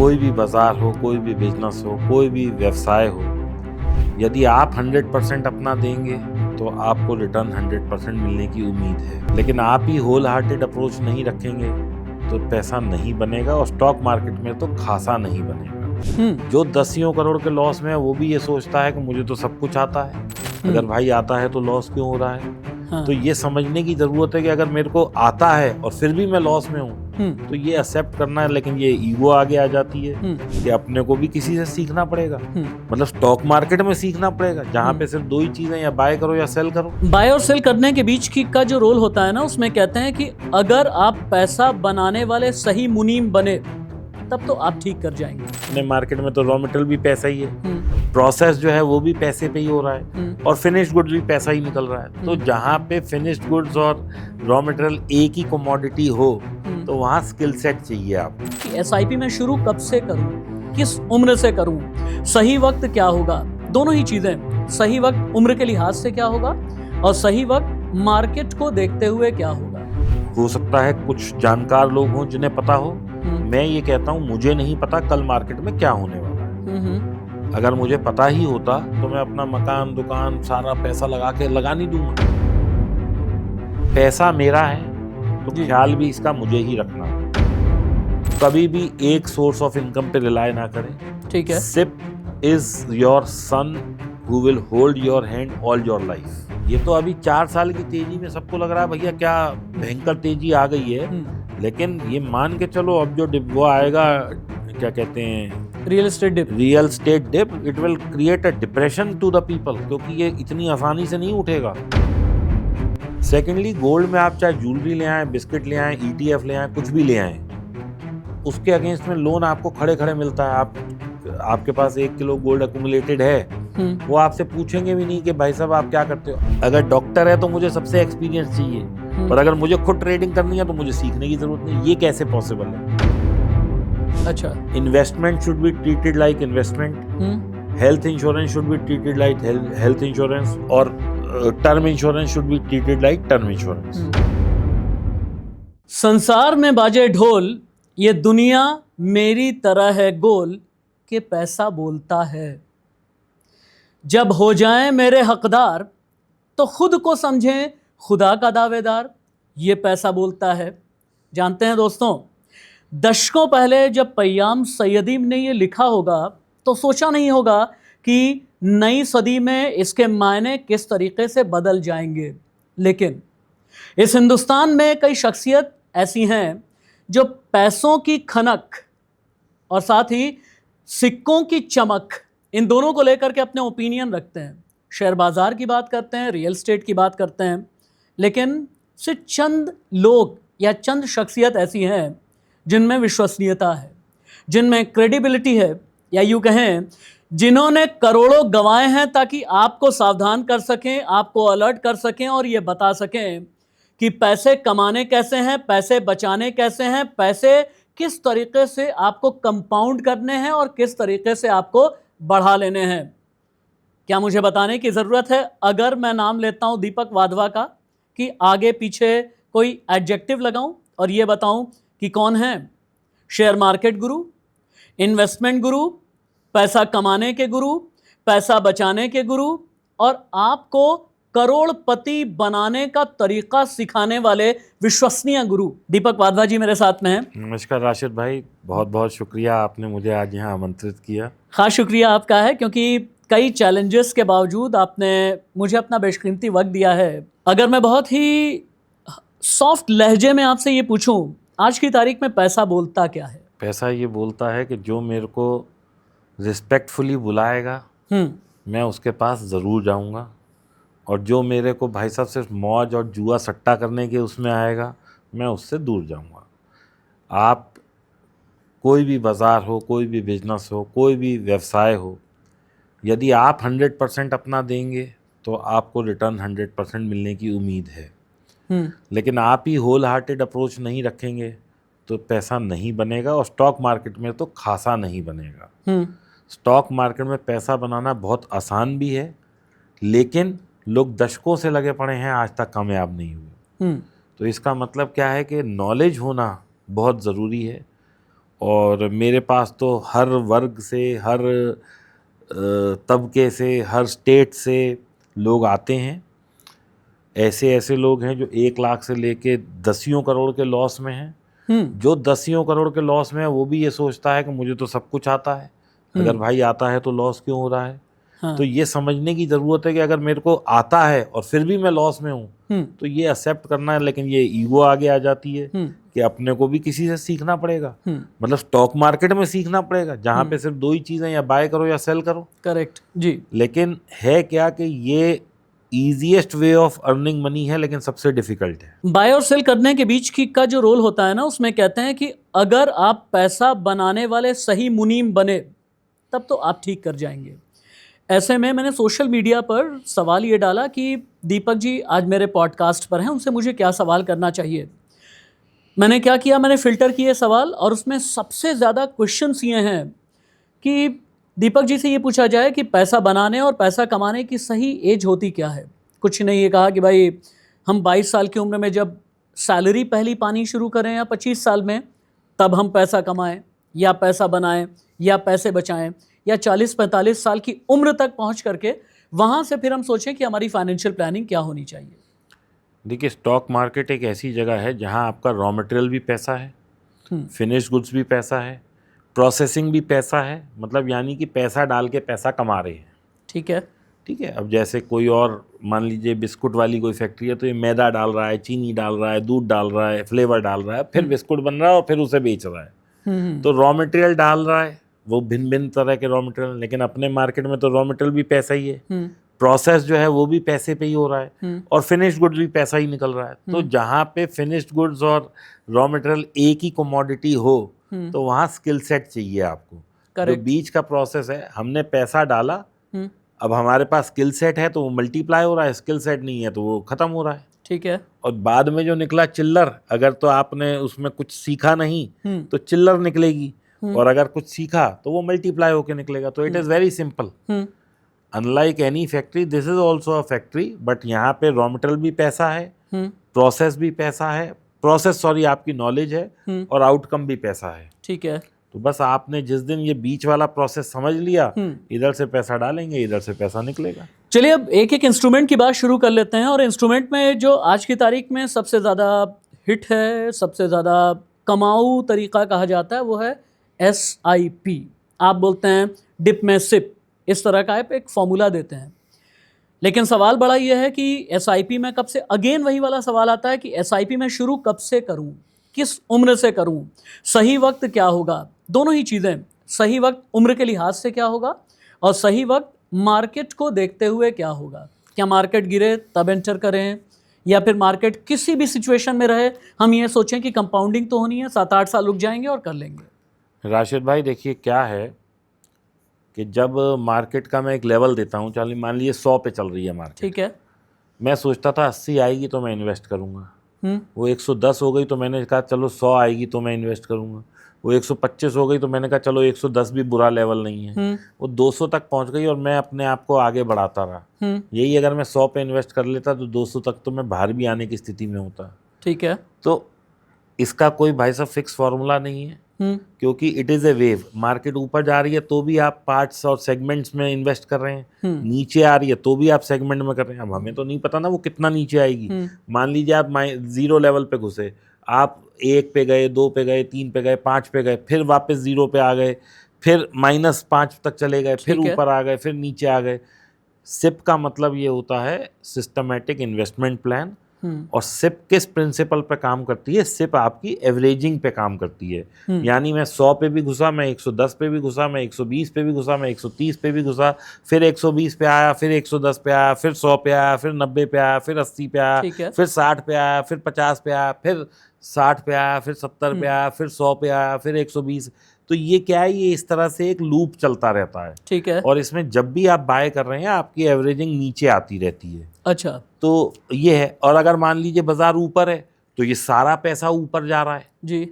कोई भी बाजार हो, कोई भी बिजनेस हो, कोई भी व्यवसाय हो, यदि आप 100% अपना देंगे तो आपको रिटर्न 100% मिलने की उम्मीद है। लेकिन आप ही होल हार्टेड अप्रोच नहीं रखेंगे तो पैसा नहीं बनेगा, और स्टॉक मार्केट में तो खासा नहीं बनेगा। जो 10 करोड़ के लॉस में है वो भी ये सोचता है कि मुझे तो सब कुछ आता है, अगर भाई आता है तो लॉस क्यों हो रहा है। तो ये समझने की जरूरत है कि अगर मेरे को आता है और फिर भी मैं लॉस में हूँ तो ये एक्सेप्ट करना है। लेकिन ये ईगो आगे आ जाती है कि अपने को भी किसी से सीखना पड़ेगा, मतलब स्टॉक मार्केट में सीखना पड़ेगा, जहाँ पे सिर्फ दो ही चीजें, या बाय करो या सेल करो। बाय और सेल करने के बीच की का जो रोल होता है ना, उसमें कहते हैं कि अगर आप पैसा बनाने वाले सही मुनीम बने तब तो आप ठीक कर जाएंगे। अपने मार्केट में तो रॉ मटेरियल भी पैसा ही है, प्रोसेस जो है वो भी पैसे पे ही हो रहा है, और फिनिश्ड गुड्स भी पैसा ही निकल रहा है। तो जहाँ पे फिनिश्ड गुड्स और रॉ मटेरियल एक ही कमोडिटी हो तो वहाँ स्किल सेट चाहिए आपको। एसआईपी में शुरू कब से करूं, किस उम्र से करूं, सही वक्त क्या होगा, दोनों ही चीजें। सही वक्त उम्र के लिहाज से क्या होगा और सही वक्त मार्केट को देखते हुए क्या होगा। हो सकता है कुछ जानकार लोग हों जिन्हें पता हो, मैं ये कहता हूँ मुझे नहीं पता कल मार्केट में क्या होने वाला है। अगर मुझे पता ही होता तो मैं अपना मकान दुकान सारा पैसा लगा नहीं दूंगा। पैसा मेरा है तो ख्याल भी इसका मुझे ही रखना है। कभी भी एक सोर्स ऑफ इनकम पे रिलाय ना करें। ठीक है। SIP is your son who will hold your hand all your life. ये तो अभी 4 साल की तेजी में सबको लग रहा है भैया क्या भयंकर तेजी आ गई है, लेकिन ये मान के चलो अब जो वो आएगा, क्या कहते हैं, real estate dip, it will create a depression to the people, क्योंकि ये इतनी आसानी से नहीं उठेगा। सेकेंडली, गोल्ड में आप चाहे ज्वेलरी ले आए, बिस्किट ले आए, ETF ले आए, कुछ भी ले आए, उसके अगेंस्ट में लोन आपको खड़े खड़े मिलता है। आपके पास 1 किलो गोल्ड अक्यूमुलेटेड है, वो आपसे पूछेंगे भी नहीं कि भाई साहब आप क्या करते हो। अगर डॉक्टर है तो मुझे सबसे एक्सपीरियंस चाहिए, और अगर मुझे खुद ट्रेडिंग करनी है तो मुझे सीखने की जरूरत नहीं। ये कैसे पॉसिबल है? अच्छा, investment should be treated like investment, health insurance should be treated like health insurance, और term insurance should be treated like term insurance. संसार में बाजे ढोल, ये दुनिया मेरी तरह है गोल, के पैसा बोलता है। जब हो जाएं मेरे हकदार तो खुद को समझें खुदा का दावेदार, ये पैसा बोलता है। जानते हैं दोस्तों, दशकों पहले जब पय्याम सैयदी ने ये लिखा होगा तो सोचा नहीं होगा कि नई सदी में इसके मायने किस तरीके से बदल जाएंगे। लेकिन इस हिंदुस्तान में कई शख्सियत ऐसी हैं जो पैसों की खनक और साथ ही सिक्कों की चमक, इन दोनों को लेकर के अपने ओपिनियन रखते हैं। शेयर बाजार की बात करते हैं, रियल एस्टेट की बात करते हैं, लेकिन सिर्फ चंद लोग या चंद शख्सियत ऐसी हैं जिनमें विश्वसनीयता है, जिनमें क्रेडिबिलिटी है, या यूँ कहें जिन्होंने करोड़ों गंवाए हैं ताकि आपको सावधान कर सकें, आपको अलर्ट कर सकें और ये बता सकें कि पैसे कमाने कैसे हैं, पैसे बचाने कैसे हैं, पैसे किस तरीके से आपको कंपाउंड करने हैं और किस तरीके से आपको बढ़ा लेने हैं। क्या मुझे बताने की ज़रूरत है अगर मैं नाम लेता हूं दीपक वाधवा का, कि आगे पीछे कोई एडजेक्टिव लगाऊं और ये बताऊं कि कौन है? शेयर मार्केट गुरु, इन्वेस्टमेंट गुरु, पैसा कमाने के गुरु, पैसा बचाने के गुरु, और आपको करोड़पति बनाने का तरीका सिखाने वाले विश्वसनीय गुरु दीपक वाधवा जी मेरे साथ में हैं। नमस्कार राशिद भाई, बहुत बहुत शुक्रिया, आपने मुझे आज यहाँ आमंत्रित किया। खास शुक्रिया आपका है, क्योंकि कई चैलेंजेस के बावजूद आपने मुझे अपना बेशकीमती वक्त दिया है। अगर मैं बहुत ही सॉफ्ट लहजे में आपसे ये पूछूं, आज की तारीख में पैसा बोलता क्या है? पैसा ये बोलता है कि जो मेरे को रिस्पेक्टफुली बुलाएगा मैं उसके पास ज़रूर जाऊंगा, और जो मेरे को भाई साहब सिर्फ मौज और जुआ सट्टा करने के उसमें आएगा मैं उससे दूर जाऊंगा। आप कोई भी बाज़ार हो, कोई भी बिजनेस हो, कोई भी व्यवसाय हो, यदि आप 100% अपना देंगे तो आपको रिटर्न 100% मिलने की उम्मीद है। लेकिन आप ही होल हार्टेड अप्रोच नहीं रखेंगे तो पैसा नहीं बनेगा, और स्टॉक मार्केट में तो खासा नहीं बनेगा। स्टॉक मार्केट में पैसा बनाना बहुत आसान भी है, लेकिन लोग दशकों से लगे पड़े हैं, आज तक कामयाब नहीं हुए। तो इसका मतलब क्या है कि नॉलेज होना बहुत ज़रूरी है, और मेरे पास तो हर वर्ग से, हर तबके से, हर स्टेट से लोग आते हैं। ऐसे ऐसे लोग हैं जो 1 लाख से लेके दसियों करोड़ के लॉस में हैं। जो दसियों करोड़ के लॉस में है वो भी ये सोचता है कि मुझे तो सब कुछ आता है, अगर भाई आता है तो लॉस क्यों हो रहा है। हाँ। तो ये समझने की ज़रूरत है कि अगर मेरे को आता है और फिर भी मैं लॉस में हूँ तो ये एक्सेप्ट करना है। लेकिन ये ईगो आगे आ जाती है कि अपने को भी किसी से सीखना पड़ेगा, मतलब स्टॉक मार्केट में सीखना पड़ेगा जहाँ पे सिर्फ 2 ही चीज़ें, या बाय करो या सेल करो। करेक्ट जी। लेकिन है क्या कि ये easiest way of earning money है, लेकिन सबसे डिफिकल्ट है। बाय और सेल करने के बीच की का जो रोल होता है ना, उसमें कहते हैं कि अगर आप पैसा बनाने वाले सही मुनीम बने तब तो आप ठीक कर जाएंगे। ऐसे में मैंने सोशल मीडिया पर सवाल ये डाला कि दीपक जी आज मेरे पॉडकास्ट पर हैं, उनसे मुझे क्या सवाल करना चाहिए। मैंने क्या किया, मैंने फ़िल्टर किए सवाल और उसमें सबसे ज़्यादा क्वेश्चंस ये हैं कि दीपक जी से ये पूछा जाए कि पैसा बनाने और पैसा कमाने की सही एज होती क्या है। कुछ ने ये कहा कि भाई हम 22 साल की उम्र में जब सैलरी पहली पानी शुरू करें या 25 साल में तब हम पैसा कमाएं या पैसा बनाएं या पैसे बचाएं, या 40-45 साल की उम्र तक पहुंच करके वहाँ से फिर हम सोचें कि हमारी फाइनेंशियल प्लानिंग क्या होनी चाहिए। देखिए, स्टॉक मार्केट एक ऐसी जगह है जहाँ आपका रॉ मटेरियल भी पैसा है, फिनिश गुड्स भी पैसा है, प्रोसेसिंग भी पैसा है, मतलब यानी कि पैसा डाल के पैसा कमा रहे हैं। ठीक है, ठीक है। अब जैसे कोई और मान लीजिए बिस्कुट वाली कोई फैक्ट्री है तो ये मैदा डाल रहा है, चीनी डाल रहा है, दूध डाल रहा है, फ्लेवर डाल रहा है, फिर बिस्कुट बन रहा है और फिर उसे बेच रहा है। तो रॉ मटेरियल डाल रहा है, वो भिन्न भिन्न तरह के रॉ मटेरियल। लेकिन अपने मार्केट में तो रॉ मटेरियल भी पैसा ही है, प्रोसेस जो है वो भी पैसे पे ही हो रहा है, और फिनिश्ड गुड्स भी पैसा ही निकल रहा है। तो जहाँ पे फिनिश्ड गुड्स और रॉ मटेरियल एक ही कमोडिटी हो तो वहाँ स्किल सेट चाहिए आपको। जो बीच का प्रोसेस है, हमने पैसा डाला, अब हमारे पास स्किल सेट है तो वो मल्टीप्लाई हो रहा है, स्किल सेट नहीं है तो वो खत्म हो रहा है। ठीक है। और बाद में जो निकला चिल्लर, अगर तो आपने उसमें कुछ सीखा नहीं तो चिल्लर निकलेगी, और अगर कुछ सीखा तो वो मल्टीप्लाई होकर निकलेगा। तो it is very simple. Unlike any factory, this is also a factory, but यहाँ पे रॉ मटेरियल भी पैसा है, प्रोसेस भी पैसा है, आपकी नॉलेज है, और आउटकम भी पैसा है। ठीक है। तो बस आपने जिस दिन ये बीच वाला प्रोसेस समझ लिया, इधर से पैसा डालेंगे, इधर से पैसा निकलेगा। चलिए अब एक एक इंस्ट्रूमेंट की बात शुरू कर लेते हैं। और इंस्ट्रूमेंट में जो आज की तारीख में सबसे ज़्यादा हिट है, सबसे ज़्यादा कमाऊ तरीका कहा जाता है, वो है SIP। आप बोलते हैं डिप में सिप, इस तरह का एक फॉर्मूला देते हैं। लेकिन सवाल बड़ा ये है कि SIP में कब से, अगेन वही वाला सवाल आता है कि SIP में शुरू कब से करूं, किस उम्र से करूं, सही वक्त क्या होगा। दोनों ही चीज़ें, सही वक्त उम्र के लिहाज से क्या होगा और सही वक्त मार्केट को देखते हुए क्या होगा। क्या मार्केट गिरे तब एंटर करें, या फिर मार्केट किसी भी सिचुएशन में रहे हम ये सोचें कि कंपाउंडिंग तो होनी है, 7-8 साल रुक जाएंगे और कर लेंगे। राशिद भाई देखिए क्या है कि जब मार्केट का मैं एक लेवल देता हूँ, चलिए मान लीजिए 100 पे चल रही है मार्केट, ठीक है, मैं सोचता था 80 आएगी तो मैं इन्वेस्ट करूँगा, वो 110 हो गई तो मैंने कहा चलो 100 आएगी तो मैं इन्वेस्ट करूँगा, वो 125 हो गई तो मैंने कहा चलो 110 भी बुरा लेवल नहीं है, वो 200 तक पहुँच गई और मैं अपने आप को आगे बढ़ाता रहा। यही अगर मैं 100 पे इन्वेस्ट कर लेता तो 200 तक तो मैं बाहर भी आने की स्थिति में होता। ठीक है। तो इसका कोई भाई साहब फिक्स फार्मूला नहीं है, क्योंकि it is a wave. Market ऊपर जा रही है तो भी आप पार्ट्स और सेगमेंट्स में इन्वेस्ट कर रहे हैं, नीचे आ रही है तो भी आप सेगमेंट में कर रहे हैं। अब हमें तो नहीं पता ना वो कितना नीचे आएगी। मान लीजिए आप 0 लेवल पे घुसे, आप 1 पे गए, 2 पे गए, 3 पे गए, 5 पे गए, फिर वापस 0 पे आ गए, फिर -5 तक चले गए, फिर ऊपर आ गए, फिर नीचे आ गए। सिप का मतलब ये होता है सिस्टमैटिक इन्वेस्टमेंट प्लान। और सिप किस प्रिंसिपल पे काम करती है? सिप आपकी एवरेजिंग पे काम करती है। यानी मैं 100 पे भी घुसा, मैं 110 पे भी घुसा, मैं 120 पे भी घुसा, मैं 130 पे भी घुसा, फिर 120 पे आया, फिर 110 पे आया, फिर 100 पे आया, फिर 90 पे आया, फिर 80 पे आया, फिर 60 पे आया, फिर 50 पे आया, फिर 60 पे आया, फिर 70 पे आया, फिर 100 पे आया, फिर 120। तो ये क्या है, ये इस तरह से एक लूप चलता रहता है। ठीक है। और इसमें जब भी आप बाय कर रहे हैं आपकी एवरेजिंग नीचे आती रहती है। अच्छा, तो ये है। और अगर मान लीजिए बाजार ऊपर है तो ये सारा पैसा ऊपर जा रहा है जी।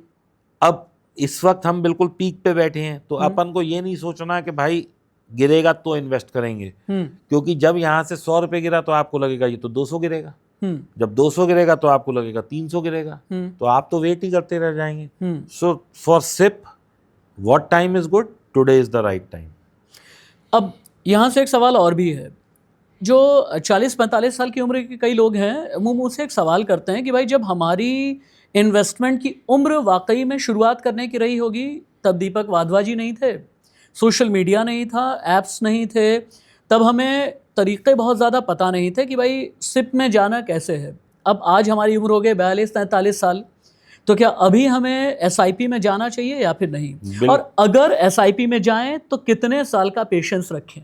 अब इस वक्त हम बिल्कुल पीक पे बैठे हैं, तो अपन को ये नहीं सोचना कि भाई गिरेगा तो इन्वेस्ट करेंगे, क्योंकि जब यहाँ से 100 रुपये गिरा तो आपको लगेगा ये तो 200 गिरेगा, जब 200 गिरेगा तो आपको लगेगा 300 गिरेगा, तो आप तो वेट ही करते रह जाएंगे। So for SIP what time is good, today is the right time. अब यहाँ से एक सवाल और भी है। जो 40-45 साल की उम्र के कई लोग हैं वो मुझसे एक सवाल करते हैं कि भाई जब हमारी इन्वेस्टमेंट की उम्र वाकई में शुरुआत करने की रही होगी तब दीपक वाधवा जी नहीं थे, सोशल मीडिया नहीं था, ऐप्स नहीं थे, तब हमें तरीक़े बहुत ज़्यादा पता नहीं थे कि भाई सिप में जाना कैसे है। अब आज हमारी उम्र हो गई 42-43 साल, तो क्या अभी हमें एसआईपी में जाना चाहिए या फिर नहीं? और अगर एसआईपी में जाएं तो कितने साल का पेशेंस रखें?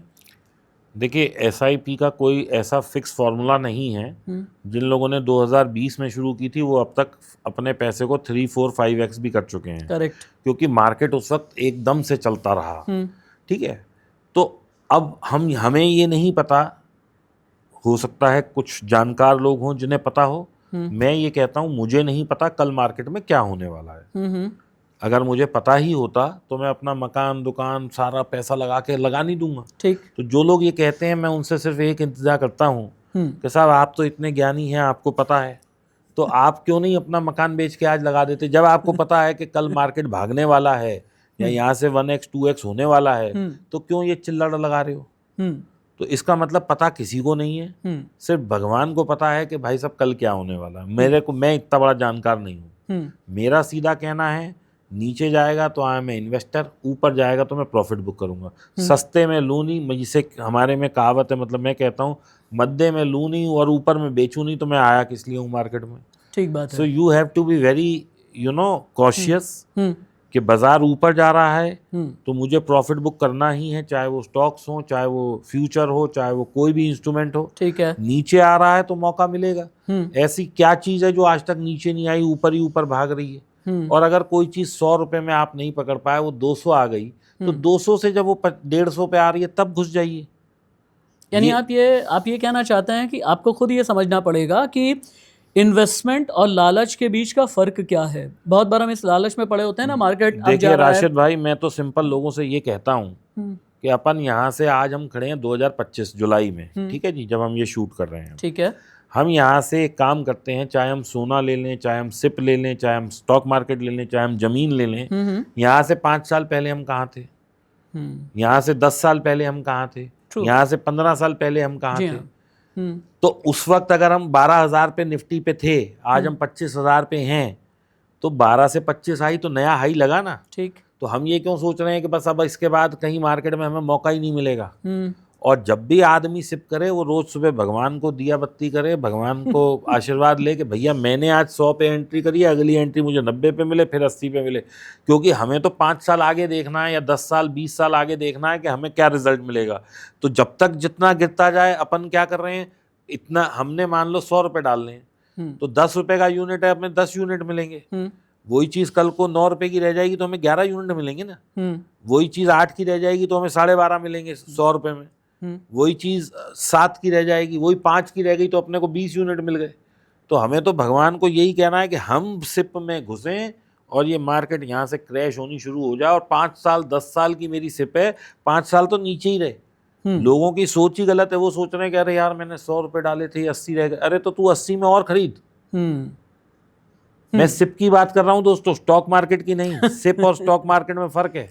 देखिए, एसआईपी का कोई ऐसा फिक्स फॉर्मूला नहीं है। जिन लोगों ने 2020 में शुरू की थी वो अब तक अपने पैसे को 3, 4, 5x भी कर चुके हैं। करेक्ट। क्योंकि मार्केट उस वक्त एकदम से चलता रहा। ठीक है, तो अब हमें ये नहीं पता, हो सकता है कुछ जानकार लोग हों जिन्हें पता हो। मैं ये कहता हूँ मुझे नहीं पता कल मार्केट में क्या होने वाला है। अगर मुझे पता ही होता तो मैं अपना मकान, दुकान, सारा पैसा लगा नहीं दूंगा। ठीक। तो जो लोग ये कहते हैं मैं उनसे सिर्फ एक इंतजार करता हूँ कि साहब आप तो इतने ज्ञानी हैं, आपको पता है, तो आप क्यों नहीं अपना मकान बेच के आज लगा देते? जब आपको पता है कि कल मार्केट भागने वाला है या यहाँ से 1x 2x होने वाला है, तो क्यों ये चिल्लड़ लगा रहे हो? तो इसका मतलब पता किसी को नहीं है, सिर्फ भगवान को पता है कि भाई साहब कल क्या होने वाला है। मैं इतना बड़ा जानकार नहीं हूँ। मेरा सीधा कहना है नीचे जाएगा तो आई एम इन्वेस्टर, ऊपर जाएगा तो मैं प्रॉफिट बुक करूंगा। सस्ते में लूँ नहीं, जिसे हमारे में कहावत है, मतलब मैं कहता हूँ मध्य में लूँ नहीं और ऊपर में बेचूँ नहीं, तो मैं आया किस लिए हूँ मार्केट में? ठीक बात है। So you have to be very cautious कि बाजार ऊपर जा रहा है तो मुझे प्रॉफिट बुक करना ही है, चाहे वो स्टॉक्स हो, चाहे वो फ्यूचर हो, चाहे वो कोई भी इंस्ट्रूमेंट हो। ठीक है। नीचे आ रहा है तो मौका मिलेगा। ऐसी क्या चीज़ है जो आज तक नीचे नहीं आई, ऊपर ही ऊपर भाग रही है? और अगर कोई चीज़ 100 रुपये में आप नहीं पकड़ पाए, वो 200 आ गई, तो 200 से जब वो 150 पे आ रही है तब घुस जाइए। यानी आप ये कहना चाहते हैं कि आपको खुद ये समझना पड़ेगा कि इन्वेस्टमेंट और लालच के बीच का फर्क क्या है। बहुत बार हम इस लालच में पड़े होते हैं ना, मार्केट देखिए राशिद भाई, मैं तो सिंपल लोगों से ये कहता हूँ कि अपन यहाँ से, आज हम खड़े हैं 2025 जुलाई में, ठीक है जी, जब हम ये शूट कर रहे हैं, ठीक है, हम यहाँ से एक काम करते हैं, चाहे हम सोना ले लें, चाहे हम सिप ले लें, चाहे हम स्टॉक मार्केट ले लें, चाहे हम जमीन ले लें, यहाँ से 5 साल पहले हम कहाँ थे? यहाँ से 10 साल पहले हम कहाँ थे? यहाँ से 15 साल पहले हम कहाँ थे? तो उस वक्त अगर हम 12,000 पे निफ्टी पे थे, आज हम 25,000 पे हैं, तो 12 से 25 आई तो नया हाई लगा ना। ठीक। तो हम ये क्यों सोच रहे हैं कि बस अब इसके बाद कहीं मार्केट में हमें मौका ही नहीं मिलेगा? और जब भी आदमी सिप करे वो रोज सुबह भगवान को दिया बत्ती करे, भगवान को आशीर्वाद ले कि भैया मैंने आज 100 पे एंट्री करी है, अगली एंट्री मुझे 90 पे मिले, फिर 80 पे मिले। क्योंकि हमें तो 5 साल आगे देखना है या 10 साल 20 साल आगे देखना है कि हमें क्या रिजल्ट मिलेगा। तो जब तक जितना गिरता जाए, अपन क्या कर रहे हैं, इतना हमने मान लो 100 रुपये डालने हैं, तो 10 रुपये का यूनिट है, अपने 10 यूनिट मिलेंगे। वही चीज़ कल को 9 रुपये की रह जाएगी तो हमें 11 यूनिट मिलेंगे ना। वही चीज़ 8 की रह जाएगी तो हमें 12.5 मिलेंगे 100 रुपये में। वही चीज़ 7 की रह जाएगी, वही 5 की रह गई तो अपने को 20 यूनिट मिल गए। तो हमें तो भगवान को यही कहना है कि हम सिप में घुसें और ये मार्केट यहाँ से क्रैश होनी शुरू हो जाए। और 5 साल 10 साल की मेरी सिप है, 5 साल तो नीचे ही रहे। लोगों की सोच ही गलत है, वो सोच रहे हैं कि अरे यार मैंने 100 रुपये डाले थे, 80 रह गए। अरे तो तू 80 में और खरीद। मैं सिप की बात कर रहा हूँ दोस्तों, स्टॉक मार्केट की नहीं। सिप और स्टॉक मार्केट में फर्क है,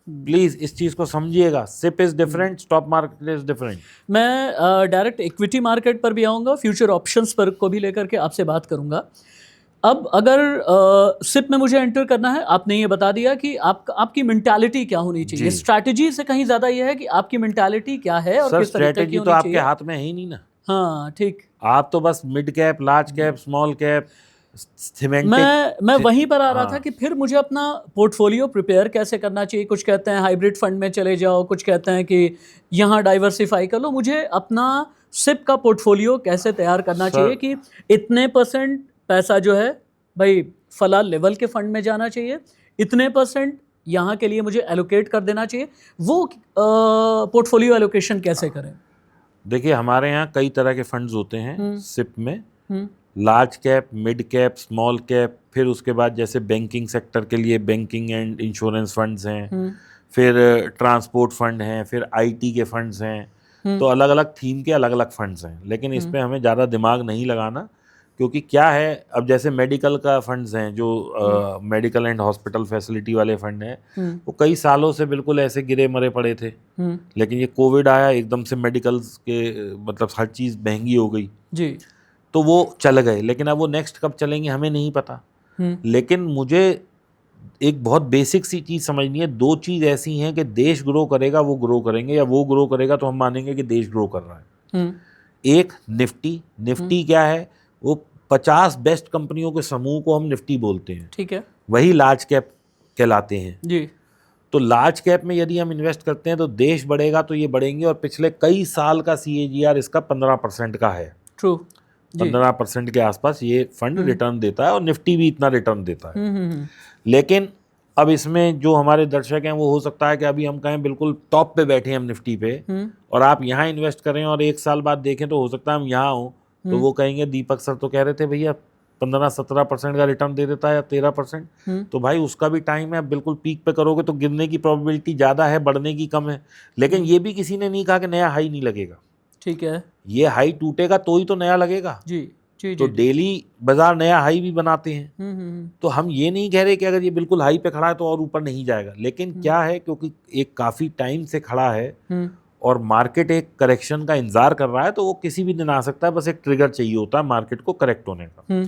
प्लीज इस चीज को समझिएगा। SIP is different, stock market is different. मैं डायरेक्ट इक्विटी मार्केट पर भी आऊँगा, फ्यूचर ऑप्शंस पर को भी लेकर के आपसे बात करूँगा। अब अगर सिप में मुझे एंटर करना है, आपने ये बता दिया कि आपकी मेंटालिटी क्या होनी चाहिए। स्ट्रैटेजी से कहीं ज़्यादा ये है कि आपकी मेंटालिटी क्या है और किस तरीके की होनी चाहिए। तो आपके हाथ में है ही नहीं ना। हाँ ठीक। आप तो बस mid cap, large cap, small cap, मैं वहीं पर आ रहा था कि फिर मुझे अपना पोर्टफोलियो प्रिपेयर कैसे करना चाहिए। कुछ कहते हैं हाइब्रिड फंड में चले जाओ, कुछ कहते हैं कि यहाँ डाइवर्सिफाई कर लो। मुझे अपना सिप का पोर्टफोलियो कैसे तैयार करना चाहिए कि इतने % पैसा जो है भाई फला लेवल के फंड में जाना चाहिए, इतने % यहाँ के लिए मुझे एलोकेट कर देना चाहिए। वो पोर्टफोलियो एलोकेशन कैसे करें? देखिए हमारे यहाँ कई तरह के फंड्स होते हैं सिप में, large cap, mid cap, small cap, फिर उसके बाद जैसे बैंकिंग सेक्टर के लिए बैंकिंग एंड इंश्योरेंस फंड्स हैं, फिर ट्रांसपोर्ट फंड हैं, फिर आईटी के फंड्स हैं। तो अलग अलग थीम के अलग अलग फंड्स हैं, लेकिन इस पे हमें ज़्यादा दिमाग नहीं लगाना क्योंकि क्या है, अब जैसे मेडिकल का फंड्स हैं जो मेडिकल एंड हॉस्पिटल फैसिलिटी वाले फंड हैं, वो कई सालों से बिल्कुल ऐसे गिरे मरे पड़े थे। लेकिन ये कोविड आया, एकदम से मेडिकल्स के मतलब हर चीज़ महंगी हो गई जी, तो वो चल गए। लेकिन अब वो नेक्स्ट कब चलेंगे हमें नहीं पता। लेकिन मुझे एक बहुत बेसिक सी चीज़ समझनी है। दो चीज़ ऐसी हैं कि देश ग्रो करेगा वो ग्रो करेंगे, या वो ग्रो करेगा तो हम मानेंगे कि देश ग्रो कर रहा है। एक निफ्टी क्या है, वो 50 बेस्ट कंपनियों के समूह को हम निफ्टी बोलते हैं। ठीक है, वही लार्ज कैप कहलाते हैं जी, तो लार्ज कैप में यदि हम इन्वेस्ट करते हैं तो देश बढ़ेगा तो ये बढ़ेंगे। और पिछले कई साल का CAGR इसका 15% का है। ट्रू, 15% के आसपास ये फंड रिटर्न देता है, और निफ्टी भी इतना रिटर्न देता है। लेकिन अब इसमें जो हमारे दर्शक हैं वो हो सकता है कि अभी हम कहें बिल्कुल टॉप पे बैठे हैं हम निफ्टी पे, और आप यहाँ इन्वेस्ट करें और 1 साल बाद देखें तो हो सकता है हम यहाँ हों, तो वो कहेंगे दीपक सर तो कह रहे थे भैया 15-17% का रिटर्न दे देता है, या 13%। तो भाई उसका भी टाइम है, बिल्कुल पीक पे करोगे तो गिरने की प्रोबेबिलिटी ज़्यादा है, बढ़ने की कम है। लेकिन ये भी किसी ने नहीं कहा कि नया हाई नहीं लगेगा। ठीक है, ये हाई टूटेगा तो ही तो नया लगेगा। जी जी तो जी, डेली बाजार नया हाई भी बनाते हैं। तो हम ये नहीं कह रहे कि अगर ये बिल्कुल हाई पे खड़ा है तो और ऊपर नहीं जाएगा। लेकिन क्या है, क्योंकि एक काफ़ी टाइम से खड़ा है और मार्केट एक करेक्शन का इंतजार कर रहा है, तो वो किसी भी दिन आ सकता है। बस एक ट्रिगर चाहिए होता है मार्केट को करेक्ट होने का।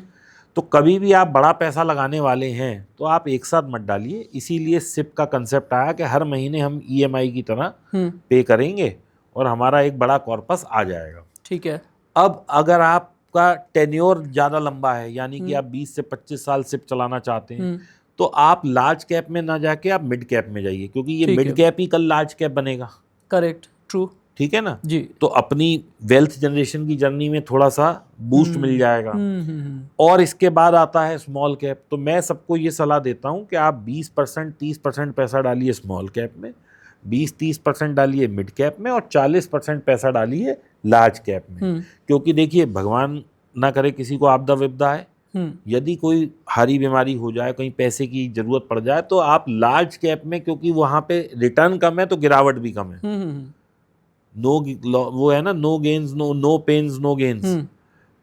तो कभी भी आप बड़ा पैसा लगाने वाले हैं तो आप एक साथ मत डालिए। इसीलिए सिप का कंसेप्ट आया कि हर महीने हम EMI की तरह पे करेंगे और हमारा एक बड़ा कॉर्पस आ जाएगा। ठीक है, अब अगर आपका टेन्योर ज़्यादा लंबा है, यानी कि आप 20 से 25 साल सिप चलाना चाहते हैं, तो आप लार्ज कैप में ना जाके आप मिड कैप में जाइए, क्योंकि ये ठीक मिड है। कैप ही कल लार्ज कैप बनेगा। करेक्ट, ट्रू, ठीक है ना? जी, तो अपनी वेल्थ जनरेशन की जर्नी में थोड़ा सा बूस्ट मिल जाएगा। और इसके बाद आता है स्मॉल कैप। तो मैं सबको ये सलाह देता हूँ कि आप 20% 30% पैसा डालिए स्मॉल कैप में, 20-30% डालिए मिड कैप में, और 40% पैसा डालिए लार्ज कैप में। क्योंकि देखिए, भगवान ना करे किसी को आपदा विपदा है, यदि कोई भारी बीमारी हो जाए, कहीं पैसे की जरूरत पड़ जाए, तो आप लार्ज कैप में, क्योंकि वहाँ पे रिटर्न कम है तो गिरावट भी कम है। वो है ना, no gains no pains no gains.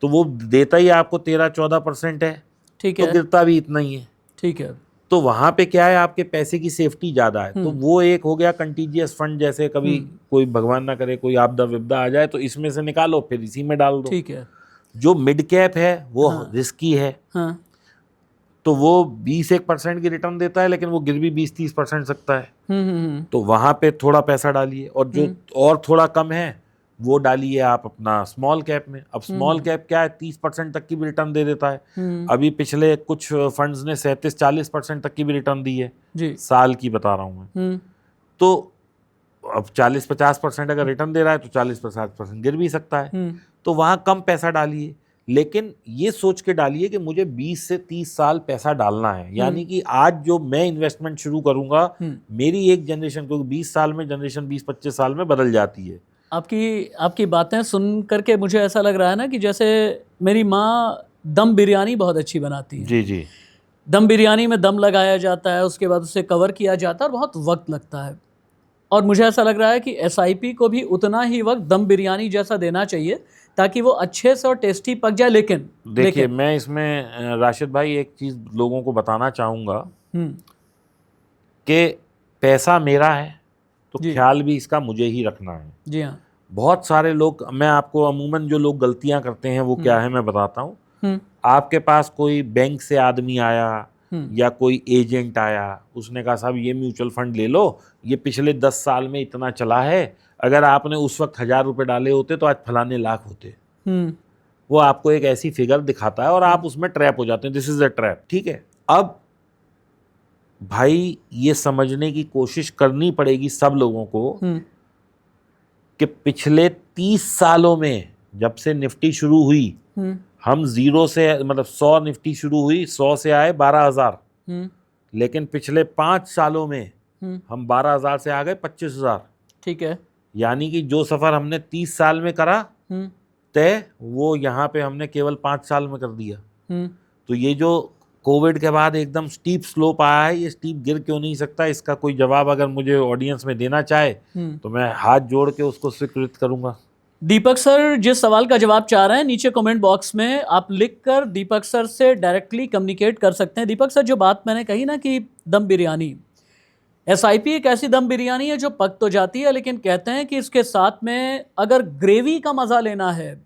तो वो देता ही आपको 13-14% है, ठीक तो है, गिरता भी इतना ही है। ठीक है, तो वहां पे क्या है, आपके पैसे की सेफ्टी ज्यादा है। तो वो एक हो गया कंटीजियस फंड, जैसे कभी कोई भगवान ना करे कोई आपदा विपदा आ जाए तो इसमें से निकालो फिर इसी में डाल दो। ठीक है, जो मिड कैप है वो रिस्की है, हाँ, तो वो 20-1% की रिटर्न देता है, लेकिन वो गिर भी 20-30% सकता है। तो वहां पे थोड़ा पैसा डालिए, और जो और थोड़ा कम है वो डालिए आप अपना स्मॉल कैप में। अब स्मॉल कैप क्या है, 30% तक की भी रिटर्न दे देता है। अभी पिछले कुछ फंड्स ने 37-40% तक की भी रिटर्न दी है जी, साल की, बता रहा हूँ मैं। तो अब 40-50% अगर रिटर्न दे रहा है तो 40-50% गिर भी सकता है। तो वहां कम पैसा डालिए, लेकिन ये सोच के डालिए कि मुझे 20 से 30 साल पैसा डालना है। यानी कि आज जो मैं इन्वेस्टमेंट शुरू करूंगा, मेरी एक जनरेशन, क्योंकि 20 साल में जनरेशन 20-25 साल में बदल जाती है। आपकी बातें सुन करके मुझे ऐसा लग रहा है ना कि जैसे मेरी माँ दम बिरयानी बहुत अच्छी बनाती है। जी जी, दम बिरयानी में दम लगाया जाता है, उसके बाद उसे कवर किया जाता है और बहुत वक्त लगता है। और मुझे ऐसा लग रहा है कि SIP को भी उतना ही वक्त दम बिरयानी जैसा देना चाहिए ताकि वो अच्छे से और टेस्टी पक जाए। लेकिन देखिए, मैं इसमें राशिद भाई एक चीज़ लोगों को बताना चाहूँगा कि पैसा मेरा है तो ख्याल भी इसका मुझे ही रखना है। जी हाँ, बहुत सारे लोग, मैं आपको अमूमन जो लोग गलतियां करते हैं वो क्या है मैं बताता हूँ। आपके पास कोई बैंक से आदमी आया या कोई एजेंट आया, उसने कहा साहब ये म्यूचुअल फंड ले लो, ये पिछले 10 साल में इतना चला है, अगर आपने उस वक्त 1000 रुपये डाले होते तो आज फलाने लाख होते। वो आपको एक ऐसी फिगर दिखाता है और आप उसमें ट्रैप हो जाते हैं। This is a trap. ठीक है, अब भाई ये समझने की कोशिश करनी पड़ेगी सब लोगों को कि पिछले 30 सालों में जब से निफ्टी शुरू हुई, हम 0 से, मतलब 100 निफ्टी शुरू हुई, 100 से आए 12,000, लेकिन पिछले 5 सालों में हम 12,000 से आ गए 25,000। ठीक है, यानी कि जो सफर हमने 30 साल में करा तय, वो यहाँ पे हमने केवल 5 साल में कर दिया। तो ये जो कोविड के बाद एकदम स्टीप स्लोप आया है, ये स्टीप गिर क्यों नहीं सकता, इसका कोई जवाब अगर मुझे ऑडियंस में देना चाहे तो मैं हाथ जोड़ के उसको स्वीकृत करूंगा। दीपक सर जिस सवाल का जवाब चाह रहे हैं नीचे कमेंट बॉक्स में आप लिखकर दीपक सर से डायरेक्टली कम्युनिकेट कर सकते हैं। दीपक सर, जो बात मैंने कही ना कि दम बिरयानी, एसआईपी एक ऐसी दम बिरयानी है जो पक तो जाती है, लेकिन कहते हैं कि इसके साथ में अगर ग्रेवी का मजा लेना है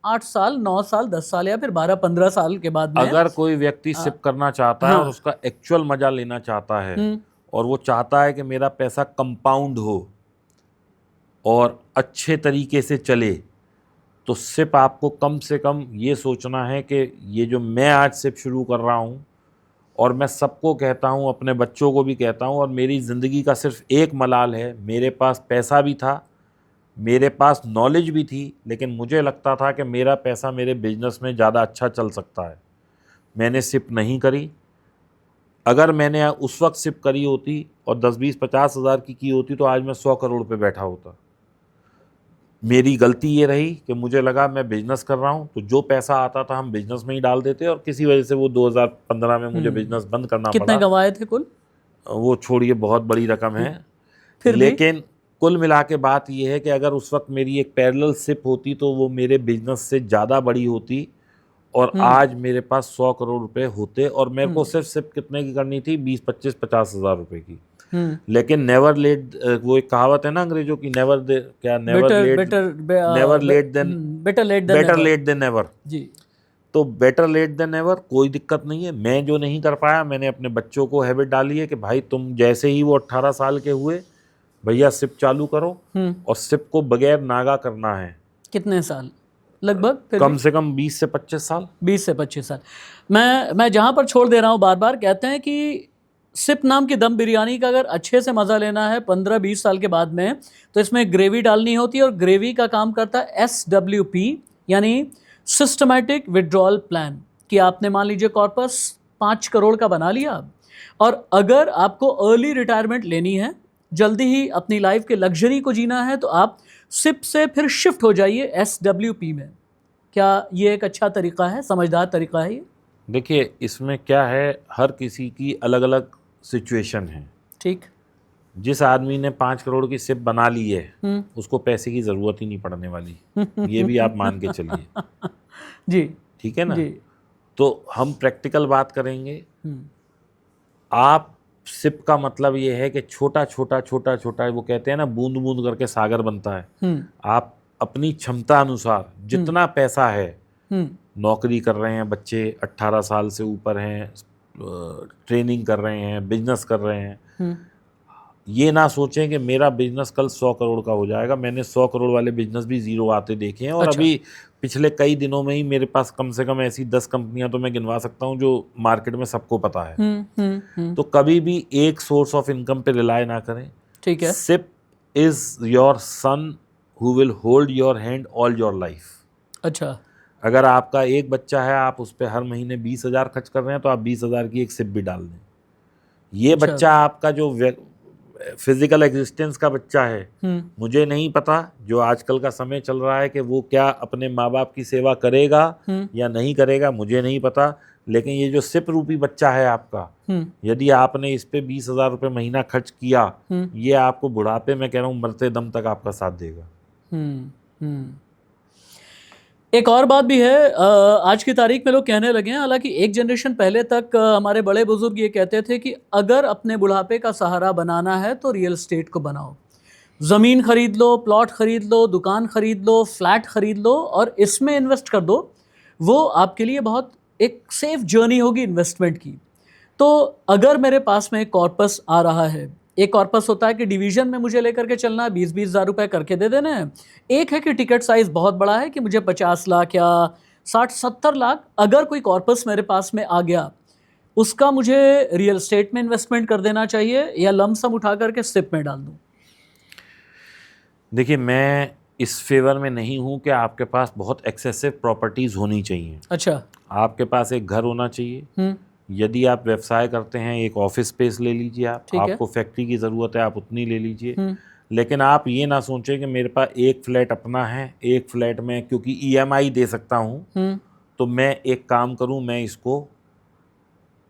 8 साल 9 साल 10 साल या फिर 12-15 साल के बाद में, अगर कोई व्यक्ति सिप करना चाहता है हाँ। और उसका एक्चुअल मजा लेना चाहता है और वो चाहता है कि मेरा पैसा कंपाउंड हो और अच्छे तरीके से चले, तो सिप आपको कम से कम ये सोचना है कि ये जो मैं आज सिप शुरू कर रहा हूँ, और मैं सबको कहता हूँ, अपने बच्चों को भी कहता हूँ, और मेरी ज़िंदगी का सिर्फ एक मलाल है, मेरे पास पैसा भी था, मेरे पास नॉलेज भी थी, लेकिन मुझे लगता था कि मेरा पैसा मेरे बिजनेस में ज़्यादा अच्छा चल सकता है। मैंने सिप नहीं करी। अगर मैंने उस वक्त सिप करी होती और 10-20-50 हज़ार की होती तो आज मैं 100 करोड़ पे बैठा होता। मेरी गलती ये रही कि मुझे लगा मैं बिजनेस कर रहा हूँ, तो जो पैसा आता था हम बिजनेस में ही डाल देते, और किसी वजह से वो 2015 में मुझे बिजनेस बंद करना कितने पड़ा। गंवाए थे कुल? वो छोड़िए, बहुत बड़ी रकम है। फिर लेकिन कुल मिला के बात ये है कि अगर उस वक्त मेरी एक पैरेलल सिप होती तो वो मेरे बिजनेस से ज़्यादा बड़ी होती, और आज मेरे पास 100 करोड़ रुपए होते, और मेरे को सिर्फ सिप कितने की करनी थी? 20-25-50 हज़ार रुपए की। लेकिन नेवर लेट, वो एक कहावत है ना अंग्रेजों की, नेवर लेट देन नेवर जी। तो बेटर लेट देन नेवर, कोई दिक्कत नहीं है। मैं जो नहीं कर पाया, मैंने अपने बच्चों को हैबिट डाली है कि भाई तुम जैसे ही वो 18 साल के हुए, भैया सिप चालू करो, और सिप को बगैर नागा करना है। कितने साल लगभग? कम से कम 20 से 25 साल। 20 से 25 साल। मैं जहाँ पर छोड़ दे रहा हूँ, बार बार कहते हैं कि सिप नाम की दम बिरयानी का अगर अच्छे से मज़ा लेना है 15-20 साल के बाद में, तो इसमें ग्रेवी डालनी होती है, और ग्रेवी का काम करता है SWP, यानी सिस्टमैटिक विड्रॉल प्लान। कि आपने मान लीजिए कॉर्पस 5 करोड़ का बना लिया, और अगर आपको अर्ली रिटायरमेंट लेनी है, जल्दी ही अपनी लाइफ के लग्जरी को जीना है, तो आप सिप से फिर शिफ्ट हो जाइए SWP में। क्या ये एक अच्छा तरीका है, समझदार तरीका है ये? देखिए, इसमें क्या है, हर किसी की अलग अलग सिचुएशन है। ठीक। जिस आदमी ने 5 करोड़ की सिप बना ली है, उसको पैसे की ज़रूरत ही नहीं पड़ने वाली, ये भी आप मान के चलिए। जी। ठीक है ना? जी। तो हम प्रैक्टिकल बात करेंगे। आप सिप का मतलब ये है कि छोटा छोटा छोटा छोटा, वो कहते हैं ना, बूंद बूंद करके सागर बनता है। आप अपनी क्षमता अनुसार जितना पैसा है, नौकरी कर रहे हैं बच्चे, 18 साल से ऊपर हैं, ट्रेनिंग कर रहे हैं, बिजनेस कर रहे हैं, ये ना सोचें कि मेरा बिजनेस कल 100 करोड़ का हो जाएगा। मैंने 100 करोड़ वाले बिजनेस भी जीरो आते देखे हैं, और अच्छा। अभी पिछले कई दिनों में ही मेरे पास कम से कम ऐसी 10 कंपनियां तो मैं गिनवा सकता हूं जो मार्केट में सबको पता है। तो कभी भी एक सोर्स ऑफ इनकम पे रिलाय ना करें। ठीक है। SIP is your son who will hold your hand all your life. अच्छा। अगर आपका एक बच्चा है, आप उस पर हर महीने 20,000 खर्च कर रहे हैं, तो आप 20,000 की एक सिप भी डाल दें। ये अच्छा। बच्चा आपका जो फिजिकल एग्जिस्टेंस का बच्चा है, मुझे नहीं पता जो आजकल का समय चल रहा है कि वो क्या अपने माँ बाप की सेवा करेगा या नहीं करेगा, मुझे नहीं पता। लेकिन ये जो सिप रूपी बच्चा है आपका, यदि आपने इस पे 20,000 रुपये महीना खर्च किया, ये आपको बुढ़ापे में, कह रहा हूँ, मरते दम तक आपका साथ देगा। एक और बात भी है, आज की तारीख में लोग कहने लगे हैं, हालांकि एक जनरेशन पहले तक हमारे बड़े बुजुर्ग ये कहते थे कि अगर अपने बुढ़ापे का सहारा बनाना है तो रियल एस्टेट को बनाओ। ज़मीन खरीद लो, प्लॉट खरीद लो, दुकान खरीद लो, फ्लैट खरीद लो, और इसमें इन्वेस्ट कर दो। वो आपके लिए बहुत एक सेफ जर्नी होगी इन्वेस्टमेंट की। तो अगर मेरे पास में एक कॉर्पस आ रहा है, एक कॉर्पस होता है कि डिवीजन में मुझे लेकर के चलना है, 20-20 हज़ार रुपये करके दे देने हैं। एक है कि टिकट साइज़ बहुत बड़ा है कि मुझे 50 लाख या 60-70 लाख, अगर कोई कॉर्पस मेरे पास में आ गया, उसका मुझे रियल एस्टेट में इन्वेस्टमेंट कर देना चाहिए या लमसम उठा करके सिप में डाल दूँ? देखिए, मैं इस फेवर में नहीं हूँ कि आपके पास बहुत एक्सेसिव प्रॉपर्टीज़ होनी चाहिए। अच्छा। आपके पास एक घर होना चाहिए। यदि आप व्यवसाय करते हैं, एक ऑफिस स्पेस ले लीजिए। आपको फैक्ट्री की ज़रूरत है, आप उतनी ले लीजिए। लेकिन आप ये ना सोचें कि मेरे पास एक फ्लैट अपना है, एक फ्लैट में क्योंकि EMI दे सकता हूँ, तो मैं एक काम करूँ, मैं इसको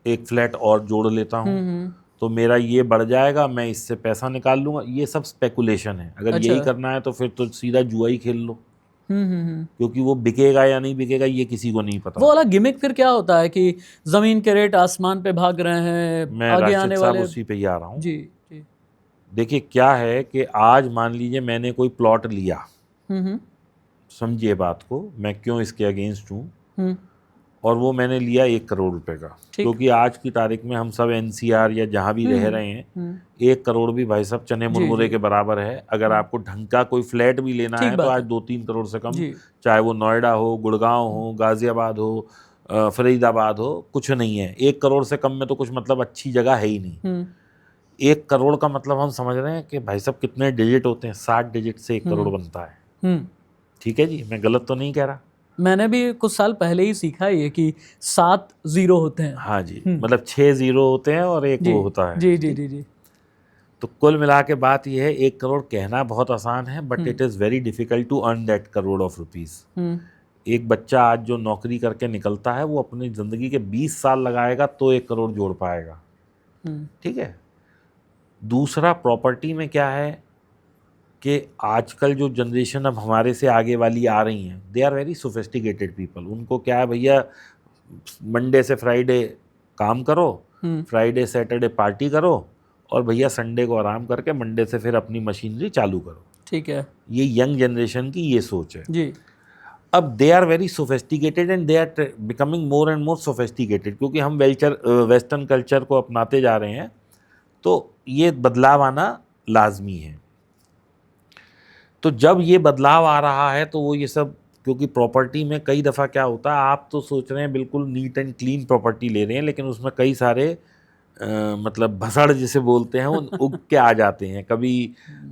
एक फ्लैट और जोड़ लेता हूँ, तो मेरा ये बढ़ जाएगा, मैं इससे पैसा निकाल लूँगा। ये सब स्पेकुलेशन है। अगर यही करना है तो फिर तो सीधा जुआ ही खेल लो। क्योंकि वो बिकेगा या नहीं बिकेगा ये किसी को नहीं पता। वो वाला गिमिक फिर क्या होता है कि जमीन के रेट आसमान पे भाग रहे हैं, मैं आगे राशिद आने साहब वाले। उसी पे ही आ रहा हूँ। जी जी। देखिए क्या है कि आज मान लीजिए मैंने कोई प्लॉट लिया, हम्म समझिए बात को, मैं क्यों इसके अगेंस्ट हूँ, हम्म और वो मैंने लिया 1 करोड़ रुपए का, ठीक। क्योंकि आज की तारीख में हम सब एनसीआर या जहाँ भी रह रहे हैं 1 करोड़ भी भाई साहब चने मुरमुरे के बराबर है। अगर आपको ढंग का कोई फ्लैट भी लेना ठीक है तो बात आज है। 2-3 करोड़ से कम, जी। चाहे वो नोएडा हो, गुड़गांव हो, गाजियाबाद हो, फरीदाबाद हो, कुछ नहीं है। 1 करोड़ से कम में तो कुछ मतलब अच्छी जगह है ही नहीं। 1 करोड़ का मतलब हम समझ रहे हैं कि भाई साहब कितने डिजिट होते हैं, 60 डिजिट से 1 करोड़ बनता है। ठीक है जी, मैं गलत तो नहीं कह रहा। मैंने भी कुछ साल पहले ही सीखा ये कि 7 0 होते हैं। हाँ जी, मतलब 6 जीरो होते हैं और एक जी वो होता है। जी जी जी जी। तो कुल मिला के बात यह है, 1 करोड़ कहना बहुत आसान है, but it is very difficult to earn that crore of rupees. एक बच्चा आज जो नौकरी करके निकलता है वो अपनी ज़िंदगी के 20 साल लगाएगा तो 1 करोड़ जोड़ पाएगा। ठीक है। दूसरा, प्रॉपर्टी में क्या है कि आजकल जो जनरेशन अब हमारे से आगे वाली आ रही हैं, they are very sophisticated people. उनको क्या है भैया, मंडे से फ्राइडे काम करो, फ्राइडे सैटरडे पार्टी करो, और भैया संडे को आराम करके मंडे से फिर अपनी मशीनरी चालू करो। ठीक है। ये यंग जनरेशन की ये सोच है जी। अब they are very sophisticated and they are becoming more and more sophisticated, क्योंकि हम वेस्टर्न कल्चर को अपनाते जा रहे हैं, तो ये बदलाव आना लाजमी है। तो जब ये बदलाव आ रहा है तो वो ये सब, क्योंकि प्रॉपर्टी में कई दफ़ा क्या होता है, आप तो सोच रहे हैं बिल्कुल नीट एंड क्लीन प्रॉपर्टी ले रहे हैं, लेकिन उसमें कई सारे मतलब भसड़ जिसे बोलते हैं वो उग के आ जाते हैं। कभी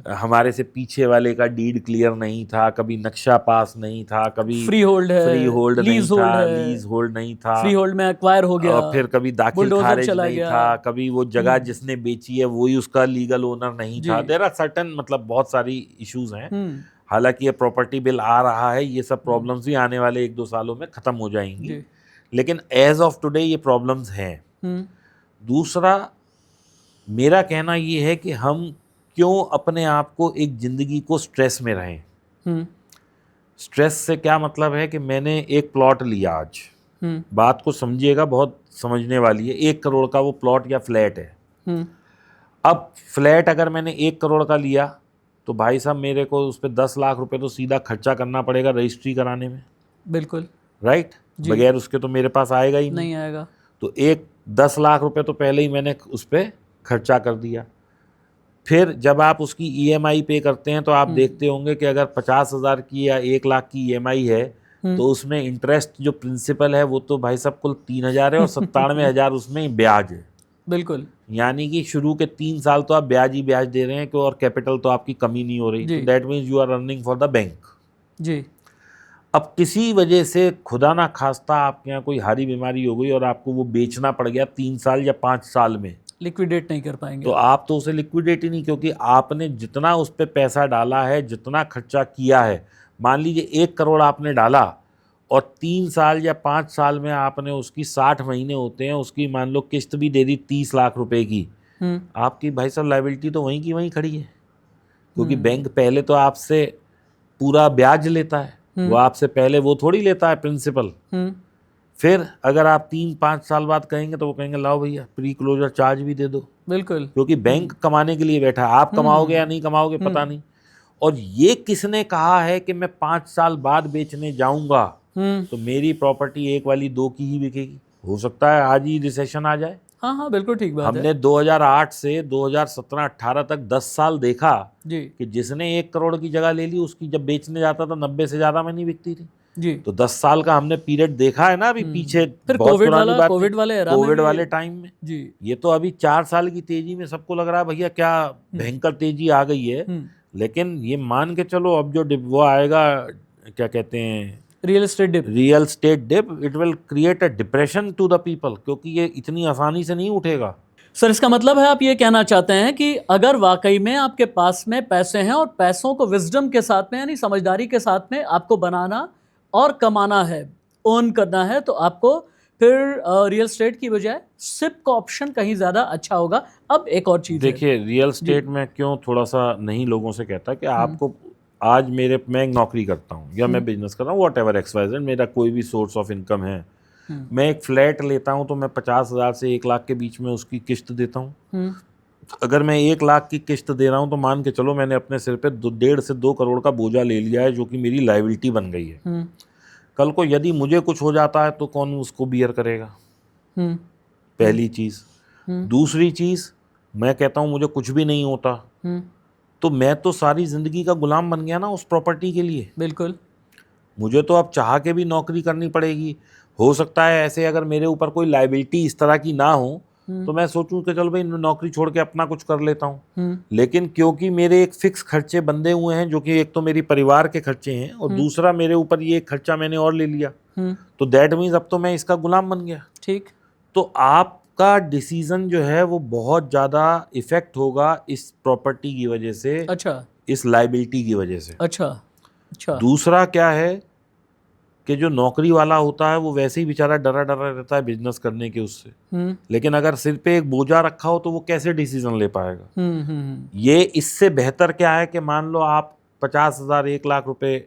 हमारे से पीछे वाले का डीड क्लियर नहीं था, कभी नक्शा पास नहीं था, कभी फ्री होल्ड है, फ्री होल्ड नहीं लीज होल्ड था, है, लीज होल्ड नहीं था, फ्री होल्ड में एक्वायर हो गया, और फिर कभी दाखिल बुलडोजर खारिज चला नहीं गया। था, कभी वो जगह जिसने बेची है वही उसका लीगल ओनर नहीं था। देयर आर सर्टेन, मतलब बहुत सारी इश्यूज हैं। हालांकि ये प्रॉपर्टी बिल आ रहा है, ये सब प्रॉब्लम्स भी आने वाले 1-2 सालों में ख़त्म हो जाएंगी, लेकिन एज ऑफ टुडे ये प्रॉब्लम्स हैं। दूसरा, मेरा कहना ये है कि हम क्यों अपने आप को एक ज़िंदगी को स्ट्रेस में रहें। स्ट्रेस से क्या मतलब है कि मैंने एक प्लॉट लिया आज, बात को समझिएगा, बहुत समझने वाली है। 1 करोड़ का वो प्लॉट या फ्लैट है। अब फ्लैट अगर मैंने 1 करोड़ का लिया तो भाई साहब मेरे को उस पर 10 लाख रुपए तो सीधा खर्चा करना पड़ेगा रजिस्ट्री कराने में। बिल्कुल राइट। बगैर उसके तो मेरे पास आएगा ही नहीं आएगा। तो 10 लाख रुपए तो पहले ही मैंने उस पर खर्चा कर दिया। फिर जब आप उसकी EMI पे करते हैं तो आप देखते होंगे कि अगर 50,000 की या 1 लाख की EMI है तो उसमें इंटरेस्ट जो प्रिंसिपल है वो तो भाई साहब कुल 3,000 है और 97,000 उसमें ब्याज है। बिल्कुल। यानी कि शुरू के 3 साल तो आप ब्याज ही ब्याज दे रहे हैं, और कैपिटल तो आपकी कमी नहीं हो रही। That means you are earning for the bank जी। अब किसी वजह से खुदा ना खास्ता आपके यहाँ कोई हारी बीमारी हो गई और आपको वो बेचना पड़ गया 3 साल या 5 साल में, लिक्विडेट नहीं कर पाएंगे तो आप तो उसे लिक्विडेट ही नहीं, क्योंकि आपने जितना उस पर पैसा डाला है, जितना खर्चा किया है, मान लीजिए 1 करोड़ आपने डाला और 3 साल या 5 साल में आपने उसकी 60 महीने होते हैं, उसकी मान लो किस्त भी दे दी 30 लाख रुपए की, आपकी भाई साहब लायबिलिटी तो वहीं की वहीं खड़ी है, क्योंकि बैंक पहले तो आपसे पूरा ब्याज लेता है, वो आपसे पहले वो थोड़ी लेता है प्रिंसिपल। फिर अगर आप 3-5 साल बाद कहेंगे तो वो कहेंगे लाओ भैया प्री क्लोजर चार्ज भी दे दो। बिल्कुल। क्योंकि बैंक कमाने के लिए बैठा है, आप कमाओगे या नहीं कमाओगे पता नहीं। और ये किसने कहा है कि मैं 5 साल बाद बेचने जाऊंगा तो मेरी प्रॉपर्टी 1 वाली 2 की ही बिकेगी? हो सकता है आज ही रिसेशन आ जाए। हाँ हाँ बिल्कुल ठीक बात है। हमने 2008 से 2017-18 तक 10 साल देखा जी कि जिसने 1 करोड़ की जगह ले ली उसकी जब बेचने जाता था 90 से ज्यादा में नहीं बिकती थी जी। तो 10 साल का हमने पीरियड देखा है ना अभी पीछे। फिर कोविड वाले टाइम में जी, ये तो अभी 4 साल की तेजी में सबको लग रहा है भैया क्या भयंकर तेजी आ गई है। लेकिन ये मान के चलो अब जो वो आएगा, क्या कहते हैं, real estate dip, it will create a depression to the people, क्योंकि ये इतनी आसानी से नहीं उठेगा। सर इसका मतलब है आप ये कहना चाहते हैं कि अगर वाकई में आपके पास में पैसे हैं और पैसों को विजडम के साथ में यानी समझदारी के साथ में आपको बनाना और कमाना है, ओन करना है, तो आपको फिर रियल स्टेट की बजाय सिप का ऑप्शन कहीं ज़्यादा अच्छा होगा। अब एक और चीज़ देखिए, रियल स्टेट में क्यों थोड़ा सा नहीं लोगों से कहता कि आपको आज मैं एक नौकरी करता हूँ या मैं बिजनेस कर रहा हूँ, वॉट एवर XYZ, मेरा कोई भी सोर्स ऑफ इनकम है, मैं एक फ्लैट लेता हूँ तो मैं 50,000 से 1 लाख के बीच में उसकी किस्त देता हूँ। अगर मैं 1 लाख की किस्त दे रहा हूँ तो मान के चलो मैंने अपने सिर पे 1.5 से 2 करोड़ का बोझा ले लिया है, जो कि मेरी लायबिलिटी बन गई है। कल को यदि मुझे कुछ हो जाता है तो कौन उसको बियर करेगा? पहली चीज। दूसरी चीज, मैं कहता हूँ मुझे कुछ भी नहीं होता तो मैं तो सारी जिंदगी का गुलाम बन गया ना उस प्रॉपर्टी के लिए। बिल्कुल। मुझे तो अब चाह के भी नौकरी करनी पड़ेगी। हो सकता है ऐसे अगर मेरे ऊपर कोई लायबिलिटी इस तरह की ना हो तो मैं सोचूं कि चल भाई नौकरी छोड़ के अपना कुछ कर लेता हूँ, लेकिन क्योंकि मेरे एक फिक्स खर्चे बंधे हुए हैं, जो कि एक तो मेरी परिवार के खर्चे हैं और दूसरा मेरे ऊपर ये खर्चा मैंने और ले लिया, तो दैट मीन्स अब तो मैं इसका गुलाम बन गया। ठीक। तो आपका डिसीजन जो है वो बहुत ज़्यादा इफेक्ट होगा इस प्रॉपर्टी की वजह से। अच्छा। इस लायबिलिटी की वजह से। अच्छा। दूसरा क्या है कि जो नौकरी वाला होता है वो वैसे ही बेचारा डरा डरा रहता है बिजनेस करने के उससे, लेकिन अगर सिर पे एक बोझा रखा हो तो वो कैसे डिसीजन ले पाएगा? ये इससे बेहतर क्या है कि मान लो आप 50,000 1 लाख रुपए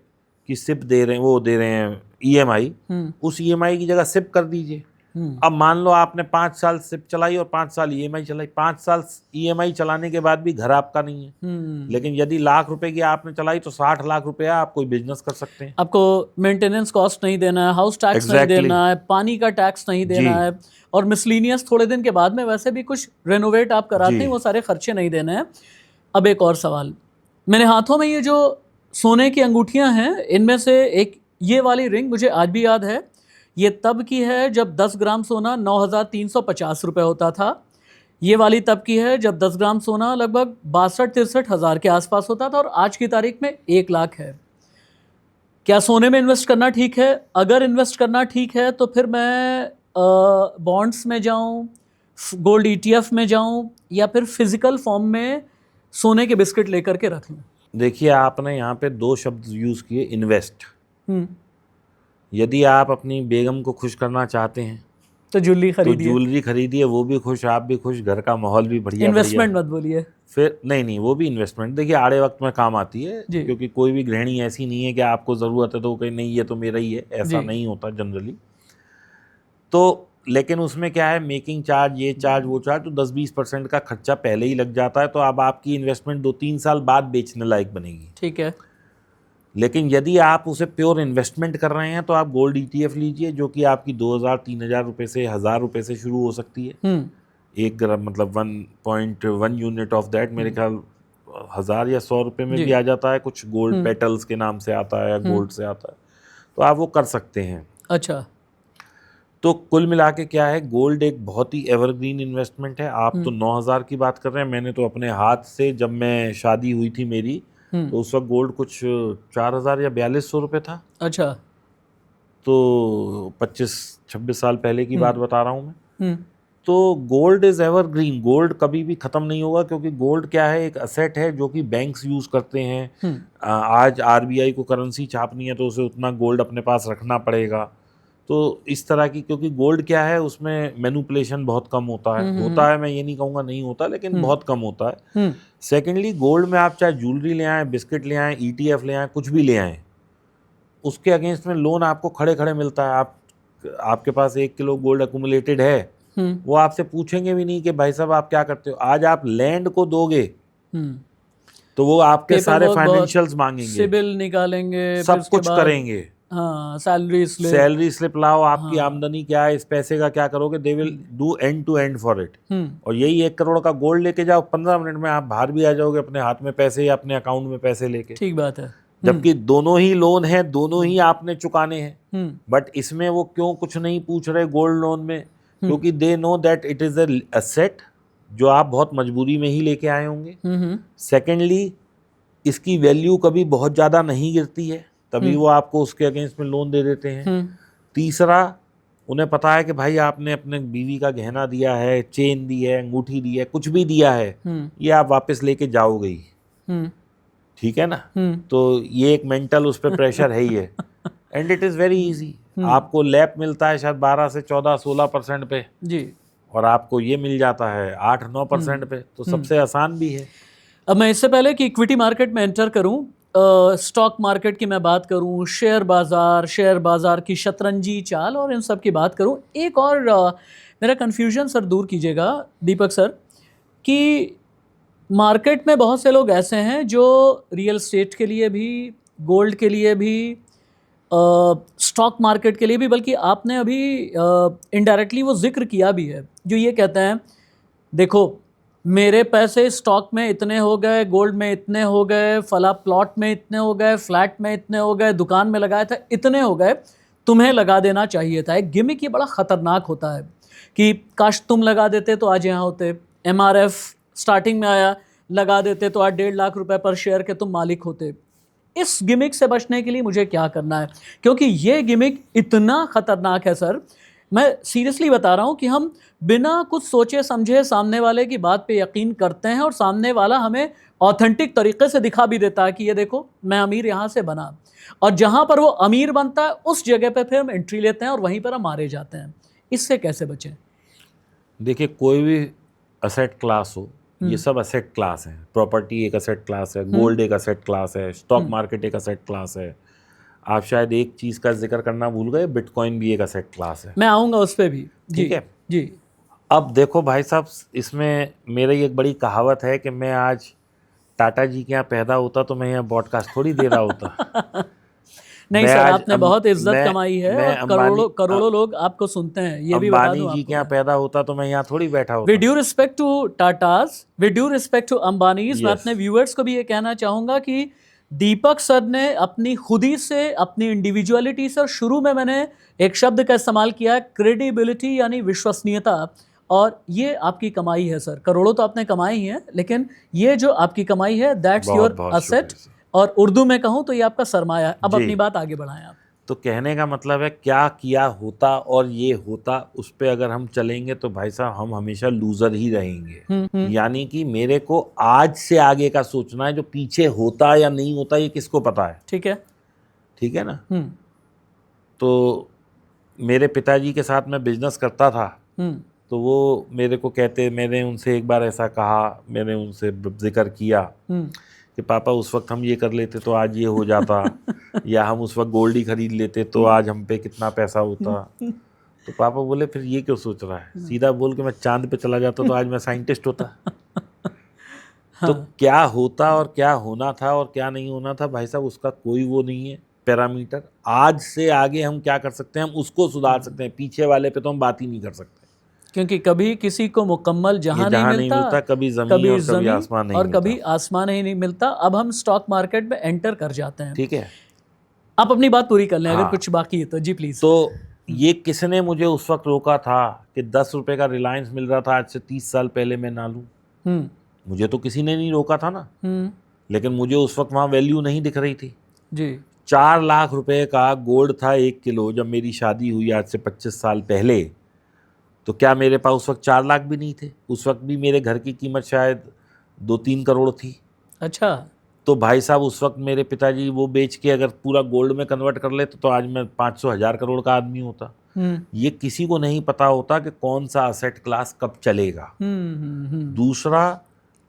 की सिप दे रहे हैं, वो दे रहे हैं EMI, उस EMI की जगह सिप कर दीजिए। अब मान लो आपने 5 साल सिप चलाई और 5 साल EMI चलाई, 5 साल EMI चलाने के बाद भी घर आपका नहीं है, लेकिन यदि लाख रुपए की आपने चलाई तो 60 लाख रुपया आप कोई बिजनेस कर सकते हैं। आपको मेंटेनेंस कॉस्ट नहीं देना है, हाउस टैक्स नहीं देना है, पानी का टैक्स नहीं देना है, और मिसलीनियस थोड़े दिन के बाद में वैसे भी कुछ रेनोवेट आप कराते हैं, वो सारे खर्चे नहीं देने हैं। अब एक और सवाल, मेरे हाथों में ये जो सोने की अंगूठियां हैं, इनमें से एक ये वाली रिंग मुझे आज भी याद है, ये तब की है जब 10 ग्राम सोना 9,350 रुपये होता था। ये वाली तब की है जब 10 ग्राम सोना लगभग 62-63 हज़ार के आसपास होता था, और आज की तारीख में 1 लाख है। क्या सोने में इन्वेस्ट करना ठीक है? अगर इन्वेस्ट करना ठीक है तो फिर मैं बॉन्ड्स में जाऊं, गोल्ड ETF में जाऊं, या फिर फिजिकल फॉर्म में सोने के बिस्किट लेकर के रख लूं? देखिए, आपने यहाँ पे 2 शब्द यूज़ किए, इन्वेस्ट। यदि आप अपनी बेगम को खुश करना चाहते हैं तो ज्वेलरी खरीदिए, तो ज्वेलरी खरीदिए, वो भी खुश, आप भी खुश, घर का माहौल भी बढ़िया। इन्वेस्टमेंट मत बोलिए। फिर नहीं, वो भी इन्वेस्टमेंट देखिए आड़े वक्त में काम आती है, क्योंकि कोई भी गृहिणी ऐसी नहीं है कि आपको ज़रूरत है तो कहीं नहीं ये तो मेरा ही है, ऐसा नहीं होता जनरली। तो लेकिन उसमें क्या है, मेकिंग चार्ज, ये चार्ज, वो चार्ज, तो 10-20% का खर्चा पहले ही लग जाता है, तो अब आपकी इन्वेस्टमेंट 2-3 साल बाद बेचने लायक बनेगी। ठीक है। लेकिन यदि आप उसे प्योर इन्वेस्टमेंट कर रहे हैं तो आप गोल्ड ETF लीजिए, जो कि आपकी 2,000-3,000 रुपये से 1,000 रुपये से शुरू हो सकती है। 1 ग्राम मतलब 1.1 यूनिट ऑफ दैट मेरे ख्याल 1,000 या 100 रुपये में भी आ जाता है, कुछ गोल्ड पेटल्स के नाम से आता है या गोल्ड से आता है, तो आप वो कर सकते हैं। अच्छा। तो कुल मिला के क्या है, गोल्ड एक बहुत ही एवरग्रीन इन्वेस्टमेंट है। आप तो 9,000 की बात कर रहे हैं, मैंने तो अपने हाथ से, जब मैं शादी हुई थी मेरी, तो उस वक्त गोल्ड कुछ 4,000 या 4,200 रुपये था। अच्छा। तो 25-26 साल पहले की बात बता रहा हूँ मैं। तो गोल्ड इज एवरग्रीन, गोल्ड कभी भी ख़त्म नहीं होगा, क्योंकि गोल्ड क्या है, एक असेट है जो कि बैंक्स यूज़ करते हैं। आज RBI को करेंसी छापनी है तो उसे उतना गोल्ड अपने पास रखना पड़ेगा। तो इस तरह की, क्योंकि गोल्ड क्या है, उसमें मैनिपुलेशन बहुत कम होता है। होता है, मैं ये नहीं कहूँगा नहीं होता, लेकिन बहुत कम होता है। सेकेंडली, गोल्ड में आप चाहे ज्वेलरी ले आएँ, बिस्किट ले आएँ, ETF ले आएँ, कुछ भी ले आएँ, उसके अगेंस्ट में लोन आपको खड़े खड़े मिलता है। आपके पास 1 किलो गोल्ड अकुमुलेटेड है, वो आपसे पूछेंगे भी नहीं कि भाई साहब आप क्या करते हो। आज आप लैंड को दोगे तो वो आपके सारे फाइनेंशियल्स मांगेंगे, सिबिल निकालेंगे, सब कुछ करेंगे। हाँ, सैलरी स्लिप लाओ, आपकी आमदनी क्या है, इस पैसे का क्या करोगे, they will do end to end for it. और यही 1 करोड़ का गोल्ड लेके जाओ, 15 मिनट में आप बाहर भी आ जाओगे अपने हाथ में पैसे या अपने अकाउंट में पैसे लेके। ठीक बात है। जबकि दोनों ही लोन है, दोनों ही आपने चुकाने हैं। बट इसमें वो क्यों कुछ नहीं पूछ रहे गोल्ड लोन में, क्योंकि they know that it is a asset जो आप बहुत मजबूरी में ही लेके आए होंगे। सेकेंडली, इसकी वैल्यू कभी बहुत ज़्यादा नहीं गिरती है, तभी वो आपको उसके अगेंस्ट में लोन दे देते हैं। तीसरा, उन्हें पता है कि भाई आपने अपने बीवी का गहना दिया है, चेन दी है, अंगूठी दी है, कुछ भी दिया है, ये आप वापस लेके जाओगे ही। ठीक है ना? तो ये एक मेंटल उस पर प्रेशर है ही है। And it is very easy. आपको लैप मिलता है शायद 12 से 14-16% पे जी, और आपको ये मिल जाता है 8-9% पे, तो सबसे आसान भी है। अब मैं इससे पहले कि इक्विटी मार्केट में एंटर करूं, स्टॉक मार्केट की मैं बात करूं, शेयर बाज़ार की शतरंजी चाल और इन सब की बात करूं, एक और मेरा कन्फ्यूजन सर दूर कीजिएगा दीपक सर, कि मार्केट में बहुत से लोग ऐसे हैं जो रियल एस्टेट के लिए भी, गोल्ड के लिए भी, स्टॉक मार्केट के लिए भी, बल्कि आपने अभी इनडायरेक्टली वो जिक्र किया भी है, जो ये कहते हैं देखो मेरे पैसे स्टॉक में इतने हो गए, गोल्ड में इतने हो गए, फला प्लॉट में इतने हो गए, फ्लैट में इतने हो गए, दुकान में लगाया था इतने हो गए, तुम्हें लगा देना चाहिए था। एक गिमिक ये बड़ा ख़तरनाक होता है कि काश तुम लगा देते तो आज यहाँ होते। MRF स्टार्टिंग में आया, लगा देते तो आज 1.5 लाख रुपए पर शेयर के तुम मालिक होते। इस गिमिक से बचने के लिए मुझे क्या करना है? क्योंकि ये गिमिक इतना ख़तरनाक है सर, मैं सीरियसली बता रहा हूँ कि हम बिना कुछ सोचे समझे सामने वाले की बात पे यकीन करते हैं और सामने वाला हमें ऑथेंटिक तरीके से दिखा भी देता है कि ये देखो मैं अमीर यहाँ से बना, और जहाँ पर वो अमीर बनता है उस जगह पे फिर हम एंट्री लेते हैं और वहीं पर हम मारे जाते हैं। इससे कैसे बचें? देखिए, कोई भी असेट क्लास हो, ये सब असेट क्लास है। प्रॉपर्टी एक असेट क्लास है, गोल्ड एक असेट क्लास है, स्टॉक मार्केट एक असेट क्लास है। आप शायद एक चीज़ का जिक्र करना भूल गए, बिटकॉइन भी एक असेट क्लास है। मैं आऊँगा उस पर भी। ठीक है जी। अब देखो भाई साहब, इसमें मेरी एक बड़ी कहावत है कि मैं आज टाटा जी के यहाँ पैदा होता तो मैं यहाँ पॉडकास्ट थोड़ी दे रहा होता। नहीं सर, आपने बहुत इज्जत कमाई है और करोड़ों लोग आपको सुनते हैं, ये भी बता दूं अंबानी जी के यहाँ पैदा होता तो मैं यहाँ थोड़ी बैठा होता। With due respect to Tatas, with due respect to Ambanis, मैं अपने व्यूअर्स को भी ये कहना चाहूँगा कि दीपक सर ने अपनी खुदी से, अपनी इंडिविजुअलिटी से, और शुरू में मैंने एक शब्द का इस्तेमाल किया है, क्रेडिबिलिटी, यानी विश्वसनीयता, और ये आपकी कमाई है सर। करोड़ों तो आपने कमाई ही है, लेकिन ये जो आपकी कमाई है, दैट्स योर असेट, और उर्दू में कहूँ तो ये आपका सरमाया है। अब अपनी बात आगे बढ़ाएं आप। तो कहने का मतलब है, क्या किया होता और ये होता, उस पे अगर हम चलेंगे तो भाई साहब हम हमेशा लूजर ही रहेंगे। यानी कि मेरे को आज से आगे का सोचना है, जो पीछे होता या नहीं होता ये किसको पता है। ठीक है ना। तो मेरे पिताजी के साथ मैं बिजनेस करता था, तो वो मेरे को कहते, मैंने उनसे एक बार ऐसा कहा, मैंने उनसे जिक्र किया कि पापा उस वक्त हम ये कर लेते तो आज ये हो जाता, या हम उस वक्त गोल्ड ही खरीद लेते तो आज हम पे कितना पैसा होता। तो पापा बोले फिर ये क्यों सोच रहा है, सीधा बोल के मैं चांद पे चला जाता तो आज मैं साइंटिस्ट होता। तो क्या होता और क्या होना था और क्या नहीं होना था भाई साहब, उसका कोई वो नहीं है पैरामीटर। आज से आगे हम क्या कर सकते हैं, हम उसको सुधार सकते हैं, पीछे वाले पे तो हम बात ही नहीं कर सकते, क्योंकि कभी किसी को मुकम्मल जहां नहीं मिलता, कभी ज़मीन और कभी आसमान नहीं और मिलता, कभी आसमान ही नहीं मिलता। अब हम स्टॉक मार्केट में एंटर कर जाते हैं। ठीक है, आप अपनी बात पूरी कर लें। अगर कुछ बाकी है तो जी प्लीज़। तो ये किसने मुझे उस वक्त रोका था कि 10 रुपए का रिलायंस मिल रहा था आज से 30 साल पहले मैं ना लूँ? मुझे तो किसी ने नहीं रोका था ना। लेकिन मुझे उस वक्त वहाँ वैल्यू नहीं दिख रही थी जी। 4 लाख रुपए का गोल्ड था 1 किलो जब मेरी शादी हुई आज से 25 साल पहले। तो क्या मेरे पास उस वक्त 4 लाख भी नहीं थे? उस वक्त भी मेरे घर की कीमत शायद 2-3 करोड़ थी। अच्छा। तो भाई साहब उस वक्त मेरे पिताजी वो बेच के अगर पूरा गोल्ड में कन्वर्ट कर लेते तो आज मैं 500,000 करोड़ का आदमी होता। ये किसी को नहीं पता होता कि कौन सा असेट क्लास कब चलेगा। दूसरा,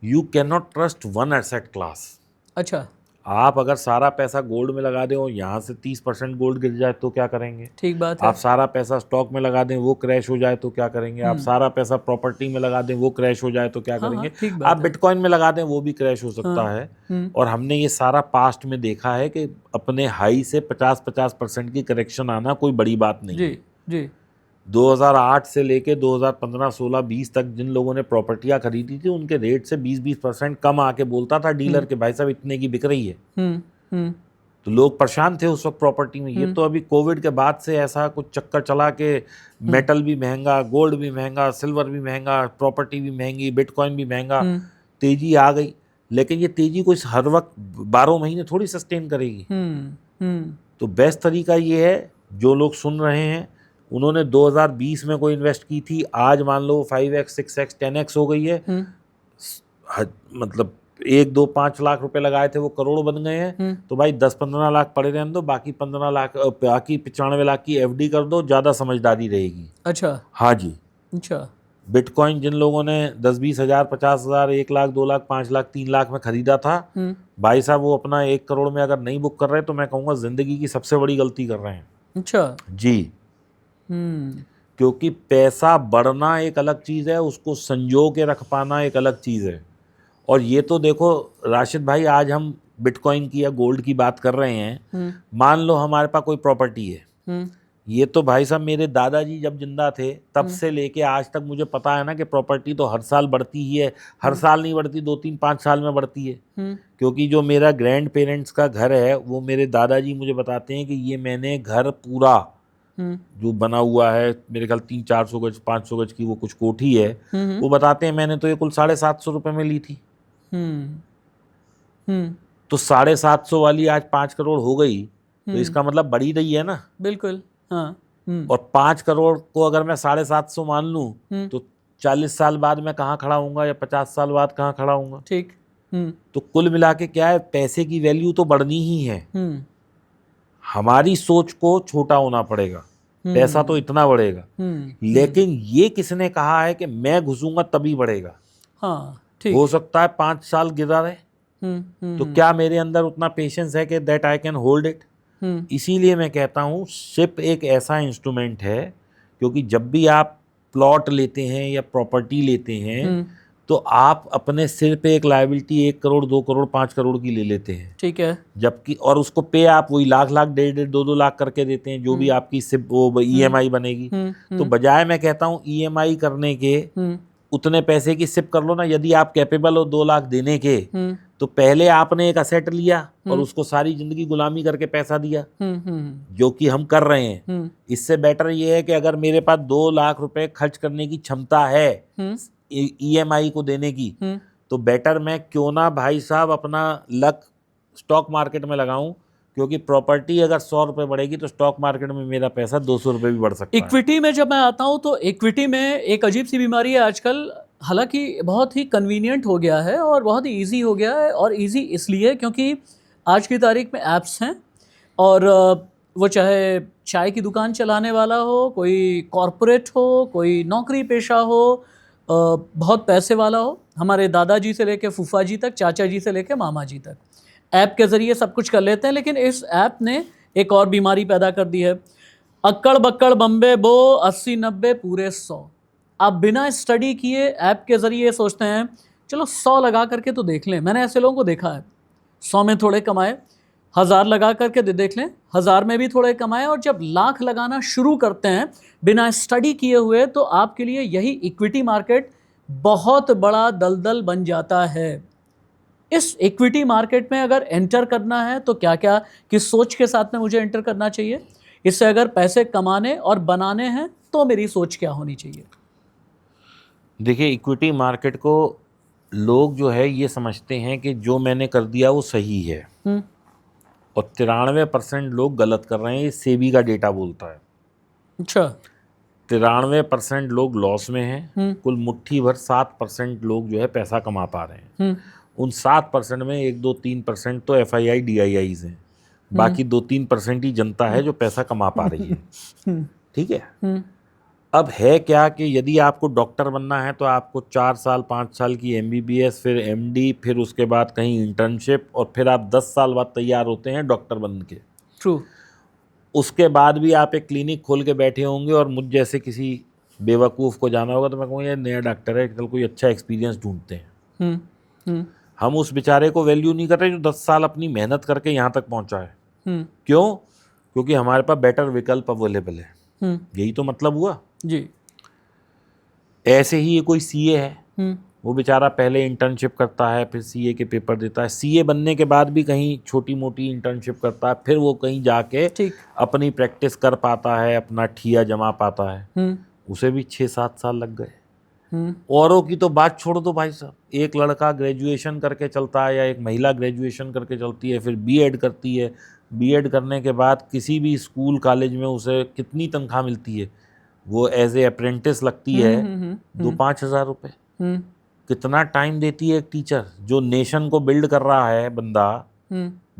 you can not trust one asset class. अच्छा। आप अगर सारा पैसा गोल्ड में लगा दें और यहाँ से 30% गोल्ड गिर जाए तो क्या करेंगे? ठीक बात है। आप सारा पैसा स्टॉक में लगा दें, वो क्रैश हो जाए तो क्या करेंगे? आप सारा पैसा प्रॉपर्टी में लगा दें, वो क्रैश हो जाए तो क्या करेंगे? आप बिटकॉइन में लगा दें, वो भी क्रैश हो सकता है। और हमने ये सारा पास्ट में देखा है कि अपने हाई से 50% की करेक्शन आना कोई बड़ी बात नहीं। जी। 2008 से लेके 2015, 16, 20 तक जिन लोगों ने प्रॉपर्टियां खरीदी थी उनके रेट से 20% कम आके बोलता था डीलर के भाई साहब इतने की बिक रही है। तो लोग परेशान थे उस वक्त प्रॉपर्टी में। ये तो अभी कोविड के बाद से ऐसा कुछ चक्कर चला के मेटल भी महंगा, गोल्ड भी महंगा, सिल्वर भी महंगा, प्रॉपर्टी भी महंगी, बिटकॉइन भी महंगा, तेजी आ गई। लेकिन ये तेजी को हर वक्त 12 महीने थोड़ी सस्टेन करेगी। तो बेस्ट तरीका ये है, जो लोग सुन रहे हैं उन्होंने 2020 में कोई इन्वेस्ट की थी, आज मान लो 5x, 6x, 10x हो गई है। मतलब 1, 2, 5 लाख रुपए लगाए थे वो करोड़ बन गए हैं। तो भाई 10-15 लाख पड़े रहने दो, बाकी 15 लाख, बाकी 95 लाख की FD कर दो, ज़्यादा समझदारी रहेगी। अच्छा। हाँ जी। अच्छा। बिटकॉइन जिन लोगों ने 10-20 हज़ार, 50 हज़ार, 1 लाख, 2 लाख, 5 लाख, 3 लाख में खरीदा था, भाई साहब वो अपना 1 करोड़ में अगर नहीं बुक कर रहे तो मैं कहूँगा जिंदगी की सबसे बड़ी गलती कर रहे हैं। अच्छा जी। क्योंकि पैसा बढ़ना एक अलग चीज़ है, उसको संजो के रख पाना एक अलग चीज़ है। और ये तो देखो राशिद भाई, आज हम बिटकॉइन की या गोल्ड की बात कर रहे हैं, मान लो हमारे पास कोई प्रॉपर्टी है, ये तो भाई साहब मेरे दादाजी जब जिंदा थे तब से लेके आज तक मुझे पता है ना कि प्रॉपर्टी तो हर साल बढ़ती ही है, हर साल नहीं बढ़ती, 2-3-5 साल में बढ़ती है। क्योंकि जो मेरा ग्रैंड पेरेंट्स का घर है वो मेरे दादाजी मुझे बताते हैं कि ये मैंने घर पूरा जो बना हुआ है, मेरे ख्याल 300-400 गज 500 गज की वो कुछ कोठी है, वो बताते हैं मैंने तो ये कुल 750 रुपये में ली थी। तो 750 वाली आज 5 करोड़ हो गई, तो इसका मतलब बढ़ी रही है ना। बिल्कुल। हाँ। और 5 करोड़ को अगर मैं 750 मान लूं तो 40 साल बाद मैं कहाँ खड़ा हूँगा, या 50 साल बाद कहाँ खड़ा हूँगा। ठीक। तो कुल मिला के क्या है, पैसे की वैल्यू तो बढ़नी ही है, हमारी सोच को छोटा होना पड़ेगा। पैसा तो इतना बढ़ेगा, लेकिन ये किसने कहा है कि मैं घुसूंगा तभी बढ़ेगा। हाँ, ठीक। हो सकता है 5 साल गिरा रहे, तो क्या मेरे अंदर उतना पेशेंस है कि that I can hold it. इसीलिए मैं कहता हूँ सिप एक ऐसा इंस्ट्रूमेंट है, क्योंकि जब भी आप प्लॉट लेते हैं या प्रॉपर्टी लेते हैं तो आप अपने सिर पे एक लायबिलिटी 1 करोड़, 2 करोड़, 5 करोड़ की ले लेते हैं। ठीक है। जबकि और उसको पे आप वही लाख, 1.5, 2 लाख करके देते हैं, जो भी आपकी सिप वो EMI बनेगी। तो बजाय मैं कहता हूँ EMI करने के उतने पैसे की सिप कर लो ना। यदि आप कैपेबल हो 2 लाख देने के, तो पहले आपने एक असेट लिया और उसको सारी जिंदगी गुलामी करके पैसा दिया, जो कि हम कर रहे हैं। इससे बेटर ये है कि अगर मेरे पास 2 लाख रुपए खर्च करने की क्षमता है EMI को देने की, तो बेटर मैं क्यों ना भाई साहब अपना लक स्टॉक मार्केट में लगाऊं, क्योंकि प्रॉपर्टी अगर 100 रुपये बढ़ेगी तो स्टॉक मार्केट में मेरा पैसा 200 रुपये भी बढ़ सकता है। इक्विटी में जब मैं आता हूं तो इक्विटी में एक अजीब सी बीमारी है आजकल, हालांकि बहुत ही कन्वीनियंट हो गया है और बहुत ही ईजी हो गया है। और ईजी इसलिए क्योंकि आज की तारीख में ऐप्स हैं, और वो चाहे चाय की दुकान चलाने वाला हो, कोई कॉरपोरेट हो, कोई नौकरी पेशा हो, बहुत पैसे वाला हो, हमारे दादाजी से लेके फूफा जी तक, चाचा जी से लेके मामा जी तक, ऐप के ज़रिए सब कुछ कर लेते हैं। लेकिन इस ऐप ने एक और बीमारी पैदा कर दी है, अक्कड़ बक्कड़ बम्बे बो 80-90 पूरे 100। आप बिना स्टडी किए ऐप के ज़रिए सोचते हैं चलो 100 लगा करके तो देख लें। मैंने ऐसे लोगों को देखा है, 100 में थोड़े कमाए, 1000 लगा करके देख लें, 1000 में भी थोड़े कमाए, और जब लाख लगाना शुरू करते हैं बिना स्टडी किए हुए, तो आपके लिए यही इक्विटी मार्केट बहुत बड़ा दलदल बन जाता है। इस इक्विटी मार्केट में अगर एंटर करना है तो क्या क्या किस सोच के साथ में मुझे एंटर करना चाहिए? इससे अगर पैसे कमाने और बनाने हैं तो मेरी सोच क्या होनी चाहिए? देखिए, इक्विटी मार्केट को लोग जो है ये समझते हैं कि जो मैंने कर दिया वो सही है, और 93% लोग गलत कर रहे हैं। ये सेबी का डेटा बोलता है। अच्छा। 93% लोग लॉस में हैं, कुल मुट्ठी भर 7% लोग जो है पैसा कमा पा रहे हैं। उन 7% में 1-2-3% तो FII DIIs हैं, बाकी 2-3% ही जनता है जो पैसा कमा पा रही है। ठीक है। अब है क्या कि यदि आपको डॉक्टर बनना है तो आपको 4 साल 5 साल की MBBS, फिर MD, फिर उसके बाद कहीं इंटर्नशिप, और फिर आप 10 साल बाद तैयार होते हैं डॉक्टर बन के। ट्रू। उसके बाद भी आप एक क्लिनिक खोल के बैठे होंगे और मुझ जैसे किसी बेवकूफ़ को जाना होगा तो मैं कहूँगा ये नया डॉक्टर है, कल कोई अच्छा एक्सपीरियंस ढूंढते हैं। हम उस बेचारे को वैल्यू नहीं कर रहे जो 10 साल अपनी मेहनत करके यहाँ तक पहुँचा है। क्यों? क्योंकि हमारे पास बेटर विकल्प अवेलेबल है। यही तो मतलब हुआ जी। ऐसे ही ये कोई CA है, वो बेचारा पहले इंटर्नशिप करता है, फिर CA के पेपर देता है, CA बनने के बाद भी कहीं छोटी मोटी इंटर्नशिप करता है, फिर वो कहीं जाके अपनी प्रैक्टिस कर पाता है, अपना ठिया जमा पाता है। उसे भी 6-7 साल लग गए। औरों की तो बात छोड़ दो भाई साहब, एक लड़का ग्रेजुएशन करके चलता है या एक महिला ग्रेजुएशन करके चलती है, फिर BEd करती है, BEd करने के बाद किसी भी स्कूल कॉलेज में उसे कितनी तनख्वाह मिलती है? वो एज ए अप्रेंटिस लगती है 2-5 हज़ार रुपये। कितना टाइम देती है एक टीचर? जो नेशन को बिल्ड कर रहा है बंदा,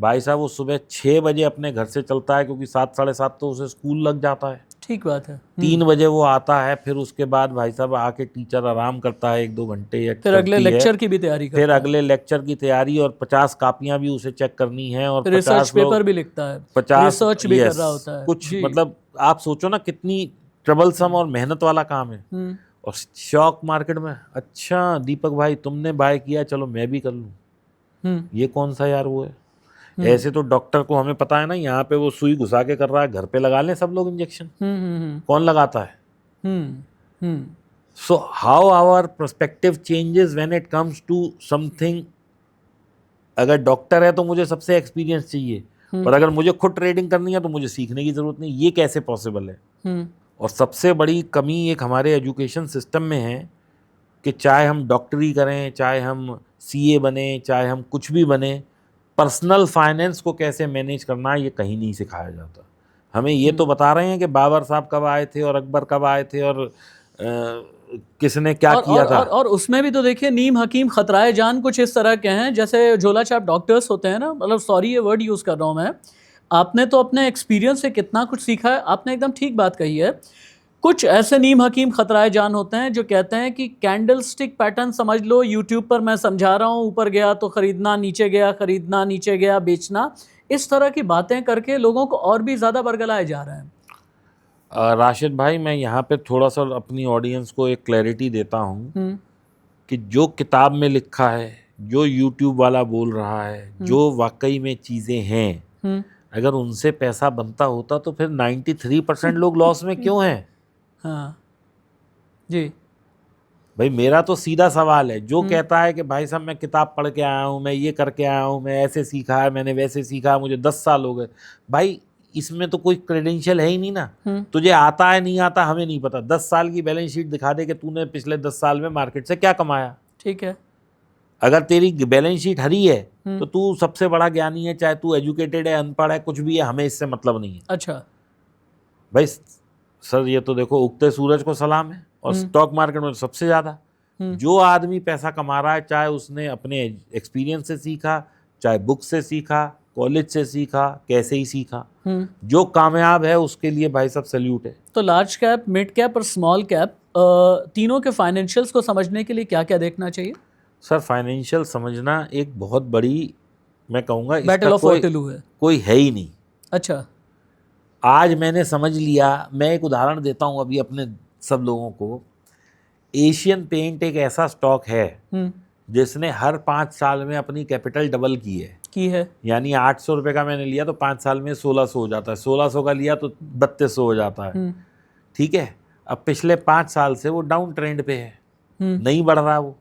भाई साहब वो सुबह 6 बजे अपने घर से चलता है, क्योंकि 7-7:30 तो उसे स्कूल लग जाता है। ठीक बात है। 3 बजे वो आता है, फिर उसके बाद भाई साहब आके टीचर आराम करता है 1-2 घंटे या फिर अगले करती है। लेक्चर की भी तैयारी फिर करता है, अगले लेक्चर की तैयारी, और 50 कापियां भी उसे चेक करनी है, और फिर रिसर्च 50 लोग, पेपर भी लिखता है, 50 रिसर्च भी कर यस रहा होता है कुछ जी। मतलब आप सोचो ना कितनी ट्रबलसम और मेहनत वाला काम है। हम्म और स्टॉक मार्केट में, अच्छा दीपक भाई तुमने बाय किया, चलो मैं भी कर लूं, हम्म ये कौन सा यार वो है। ऐसे तो डॉक्टर को हमें पता है ना, यहाँ पे वो सुई घुसा के कर रहा है, घर पे लगा लें सब लोग इंजेक्शन, हम्म कौन लगाता है। Hmm hmm so how our perspective changes when it comes to something. अगर डॉक्टर है तो मुझे सबसे एक्सपीरियंस चाहिए, और अगर मुझे खुद ट्रेडिंग करनी है तो मुझे सीखने की ज़रूरत नहीं। ये कैसे पॉसिबल है। हम्म और सबसे बड़ी कमी एक हमारे एजुकेशन सिस्टम में है कि चाहे हम डॉक्टरी करें, चाहे हम सीए बने, चाहे हम कुछ भी बने, पर्सनल फाइनेंस को कैसे मैनेज करना है ये कहीं नहीं सिखाया जाता। हमें ये तो बता रहे हैं कि बाबर साहब कब आए थे और अकबर कब आए थे और किसने क्या किया था। और उसमें भी तो देखिए नीम हकीम खतराए जान कुछ इस तरह के हैं, जैसे झोला छाप डॉक्टर्स होते हैं ना, मतलब सॉरी ये वर्ड यूज़ कर रहा हूँ मैं। आपने तो अपने एक्सपीरियंस से कितना कुछ सीखा है, आपने एकदम ठीक बात कही है। कुछ ऐसे नीम हकीम खतराए जान होते हैं जो कहते हैं कि कैंडल स्टिक पैटर्न समझ लो, यूट्यूब पर मैं समझा रहा हूँ, ऊपर गया तो खरीदना, नीचे गया खरीदना, नीचे गया बेचना, इस तरह की बातें करके लोगों को और भी ज़्यादा बरगलाए जा रहे हैं। राशिद भाई मैं यहाँ पे थोड़ा सा अपनी ऑडियंस को एक क्लैरिटी देता हूँ कि जो किताब में लिखा है, जो यूट्यूब वाला बोल रहा है, जो वाकई में चीज़ें हैं, अगर उनसे पैसा बनता होता तो फिर 93% लोग लॉस में क्यों हैं। हाँ जी। भाई मेरा तो सीधा सवाल है, जो कहता है कि भाई साहब मैं किताब पढ़ के आया हूँ, मैं ये करके आया हूँ, मैं ऐसे सीखा है, मैंने वैसे सीखा है, मुझे 10 साल हो गए, भाई इसमें तो कोई क्रेडेंशियल है ही नहीं ना। तुझे आता है नहीं आता हमें नहीं पता, 10 साल की बैलेंस शीट दिखा दे कि तूने पिछले 10 साल में मार्केट से क्या कमाया। ठीक है। अगर तेरी बैलेंस शीट हरी है तो तू सबसे बड़ा ज्ञानी है, चाहे तू एजुकेटेड है, अनपढ़ है, कुछ भी है, हमें इससे मतलब नहीं है। अच्छा भाई सर ये तो देखो उगते सूरज को सलाम है, और स्टॉक मार्केट में सबसे ज़्यादा जो आदमी पैसा कमा रहा है, चाहे उसने अपने एक्सपीरियंस से सीखा, चाहे बुक से सीखा, कॉलेज से सीखा, कैसे ही सीखा, जो कामयाब है उसके लिए भाई सब सैल्यूट है। तो लार्ज कैप, मिड कैप और स्मॉल कैप तीनों के फाइनेंशियल्स को समझने के लिए क्या क्या देखना चाहिए? सर फाइनेंशियल समझना एक बहुत बड़ी, मैं कहूँगा बैटल इसका ऑफ वाटरलू है। कोई है ही नहीं। अच्छा। आज मैंने समझ लिया, मैं एक उदाहरण देता हूँ अभी अपने सब लोगों को। एशियन पेंट एक ऐसा स्टॉक है जिसने हर 5 साल में अपनी कैपिटल डबल की है। यानी 800 रुपये का मैंने लिया तो 5 साल में 1600 हो जाता है, 1600 का लिया तो 3200 हो जाता है। ठीक है, अब पिछले 5 साल से वो डाउन ट्रेंड पे है, नहीं बढ़ रहा वो।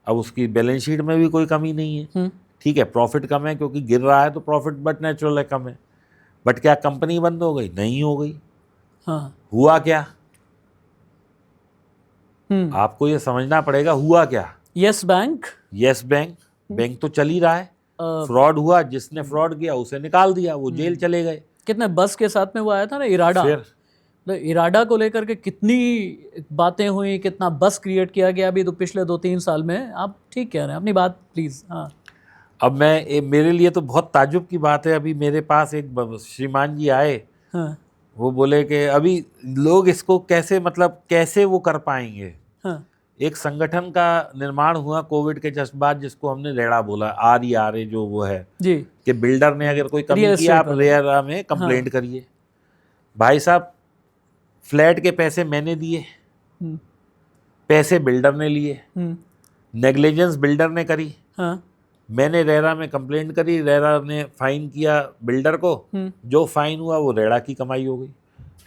अब उसकी बैलेंस शीट में भी कोई कमी नहीं है। ठीक है, प्रॉफिट कम है क्योंकि गिर रहा है तो प्रॉफिट बट नेचुरल है कम है। बट क्या कंपनी बंद हो गई? नहीं हो गई। हाँ। हुआ क्या? आपको ये समझना पड़ेगा हुआ क्या। Yes bank. Yes bank, bank तो चल ही रहा है। फ्रॉड हुआ, जिसने फ्रॉड किया उसे निकाल दिया, वो जेल चले गए। कितने बस के साथ में वो आया था ना इराडा, तो इराडा को लेकर के कितनी बातें हुई, कितना बस क्रिएट किया गया अभी तो पिछले 2-3 साल में। आप ठीक कह रहे हैं, अपनी बात प्लीज। हाँ। अब मेरे लिए तो बहुत ताज्जुब की बात है, अभी मेरे पास एक श्रीमान जी आए। हाँ। वो बोले कि अभी लोग इसको कैसे, मतलब कैसे वो कर पाएंगे। हाँ। एक संगठन का निर्माण हुआ कोविड के जस्ट बाद, जिसको हमने रेड़ा बोला, RERA जो वो है जी, कि बिल्डर ने अगर कोई कमी किया आप रेरा में कंप्लेंट करिए। भाई साहब फ्लैट के पैसे मैंने दिए, पैसे बिल्डर ने लिए, नेग्लिजेंस बिल्डर ने करी। हाँ। मैंने रेरा में कंप्लेंट करी, रेरा ने फाइन किया बिल्डर को, जो फाइन हुआ वो रेरा की कमाई हो गई।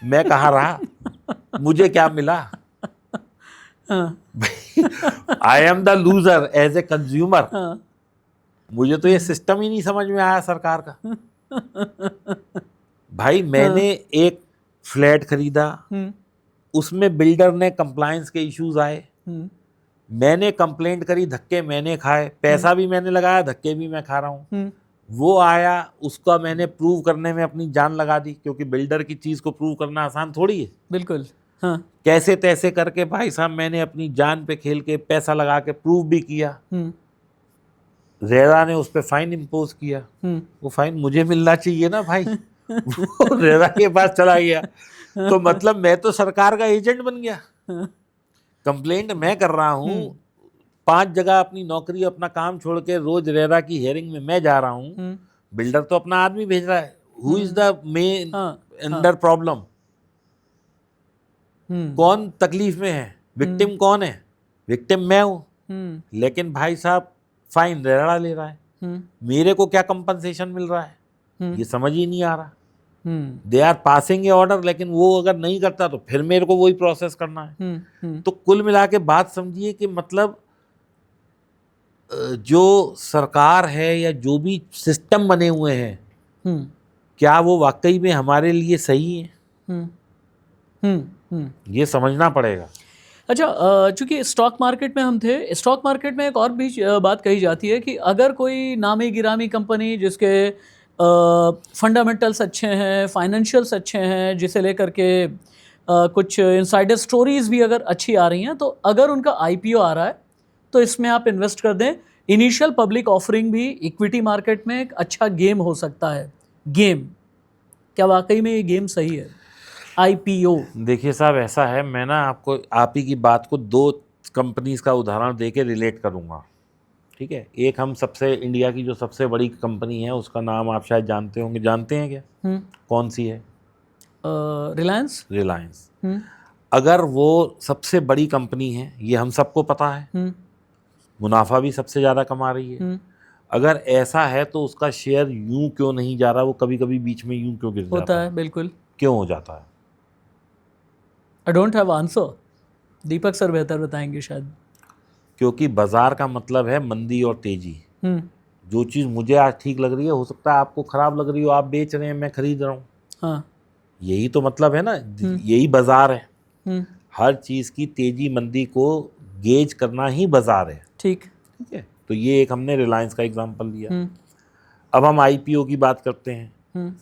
मैं कहाँ रहा मुझे क्या मिला? I am the loser as a consumer. मुझे तो ये सिस्टम ही नहीं समझ में आया सरकार का। भाई मैंने एक फ्लैट खरीदा, उसमें बिल्डर ने कंप्लायंस के इश्यूज आए, मैंने कंप्लेंट करी, धक्के मैंने खाए, पैसा भी मैंने लगाया, धक्के भी मैं खा रहा हूँ। वो आया, उसका मैंने प्रूव करने में अपनी जान लगा दी, क्योंकि बिल्डर की चीज़ को प्रूव करना आसान थोड़ी है। बिल्कुल। हाँ। कैसे तैसे करके भाई साहब मैंने अपनी जान पे खेल के पैसा लगा के प्रूव भी किया। रेरा ने उस पर फाइन इम्पोज किया, वो फाइन मुझे मिलना चाहिए ना भाई। वो रेरा के पास चला गया, तो मतलब मैं तो सरकार का एजेंट बन गया। कंप्लेंट मैं कर रहा हूँ, 5 जगह अपनी नौकरी अपना काम छोड़ के रोज रेरा की हियरिंग में मैं जा रहा हूँ, बिल्डर तो अपना आदमी भेज रहा है। Who is the main under problem? कौन तकलीफ में है? विक्टिम कौन है? विक्टिम मैं हूँ। लेकिन भाई साहब फाइन रेरा ले रहा है, मेरे को क्या कंपनसेशन मिल रहा है? ये समझ ही नहीं आ रहा। They are passing a order, लेकिन वो अगर नहीं करता तो फिर मेरे को वही प्रोसेस करना है। तो कुल मिला के बात समझिए कि मतलब जो सरकार है या जो भी सिस्टम बने हुए हैं, क्या वो वाकई में हमारे लिए सही है? ये समझना पड़ेगा। अच्छा, चूंकि स्टॉक मार्केट में हम थे, स्टॉक मार्केट में एक और भी बात कही जाती है कि अगर कोई नामी गिरामी कंपनी जिसके फंडामेंटल्स अच्छे हैं, फाइनेंशियल्स अच्छे हैं, जिसे लेकर के कुछ इनसाइडर स्टोरीज भी अगर अच्छी आ रही हैं, तो अगर उनका आईपीओ आ रहा है तो इसमें आप इन्वेस्ट कर दें। इनिशियल पब्लिक ऑफरिंग भी इक्विटी मार्केट में एक अच्छा गेम हो सकता है। गेम, क्या वाकई में ये गेम सही है? आईपीओ देखिए साहब, ऐसा है, मैं ना आपको आप ही की बात को 2 कंपनीज का उदाहरण देके रिलेट करूंगा, ठीक है? एक हम सबसे इंडिया की जो सबसे बड़ी कंपनी है उसका नाम आप शायद जानते होंगे, जानते हैं क्या? कौन सी है? रिलायंस। रिलायंस। अगर वो सबसे बड़ी कंपनी है, ये हम सबको पता है, मुनाफा भी सबसे ज़्यादा कमा रही है, अगर ऐसा है तो उसका शेयर यूं क्यों नहीं जा रहा? वो कभी कभी बीच में यूं क्यों गिर जाता है? बिल्कुल। क्यों हो जाता है? I don't have answer, Deepak sir बेहतर बताएंगे शायद। क्योंकि बाजार का मतलब है मंदी और तेजी। जो चीज़ मुझे आज ठीक लग रही है, हो सकता है आपको खराब लग रही हो, आप बेच रहे हैं, मैं खरीद रहा हूँ। हाँ, यही तो मतलब है ना, यही बाजार है। हर चीज़ की तेजी मंदी को गेज करना ही बाजार है। ठीक है। तो ये एक हमने रिलायंस का एग्जांपल लिया। अब हम आईपीओ की बात करते हैं।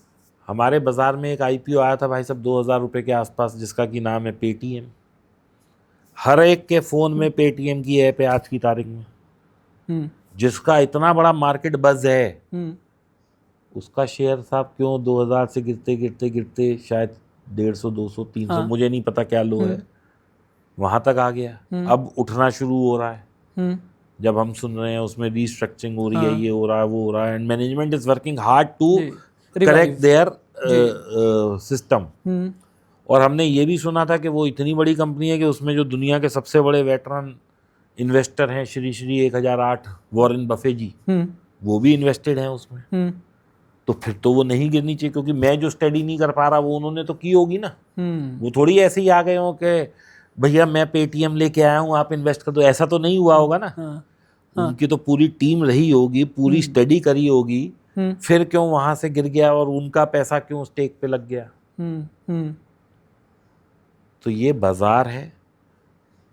हमारे बाजार में एक आईपीओ आया था भाई साहब 2000 रुपये के आसपास, जिसका कि नाम है पेटीएम। हर एक के फ़ोन में पेटीएम की ऐप है आज की तारीख में, जिसका इतना बड़ा मार्केट बज़ है। उसका शेयर साहब क्यों 2000 से गिरते गिरते गिरते शायद 150, 200, 300, मुझे नहीं पता क्या लो है, वहाँ तक आ गया। अब उठना शुरू हो रहा है। जब हम सुन रहे हैं उसमें रीस्ट्रक्चरिंग हो रही है, ये हो रहा है, वो हो रहा है, and management is working hard to correct their system. और हमने ये भी सुना था कि वो इतनी बड़ी कंपनी है कि उसमें जो दुनिया के सबसे बड़े वेटरन इन्वेस्टर हैं, श्री 1008 वॉरेन बफे जी, वो भी इन्वेस्टेड हैं उसमें। तो फिर तो वो नहीं गिरनी चाहिए, क्योंकि मैं जो स्टडी नहीं कर पा रहा वो उन्होंने तो की होगी ना। वो थोड़ी ऐसे ही आ गए हो कि भैया मैं पेटीएम लेके आया हूँ, आप इन्वेस्ट कर दो, ऐसा तो नहीं हुआ होगा ना। उनकी तो पूरी टीम रही होगी, पूरी स्टडी करी होगी, फिर क्यों वहां से गिर गया और उनका पैसा क्यों स्टेक पे लग गया। तो ये बाजार है,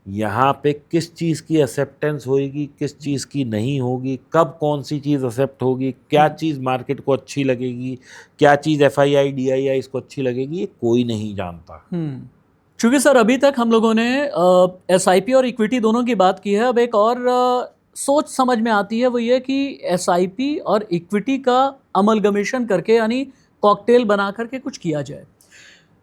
यहाँ पे किस चीज़ की एक्सेप्टेंस होगी, किस चीज़ की नहीं होगी, कब कौन सी चीज़ एक्सेप्ट होगी, क्या चीज़ मार्केट को अच्छी लगेगी, क्या चीज़ FII DII इसको अच्छी लगेगी, ये कोई नहीं जानता। चूँकि सर अभी तक हम लोगों ने SIP और इक्विटी दोनों की बात की है, अब एक और सोच समझ में आती है, वो ये कि SIP और इक्विटी का अमलगमेशन करके, यानी कॉकटेल बना करके कुछ किया जाए।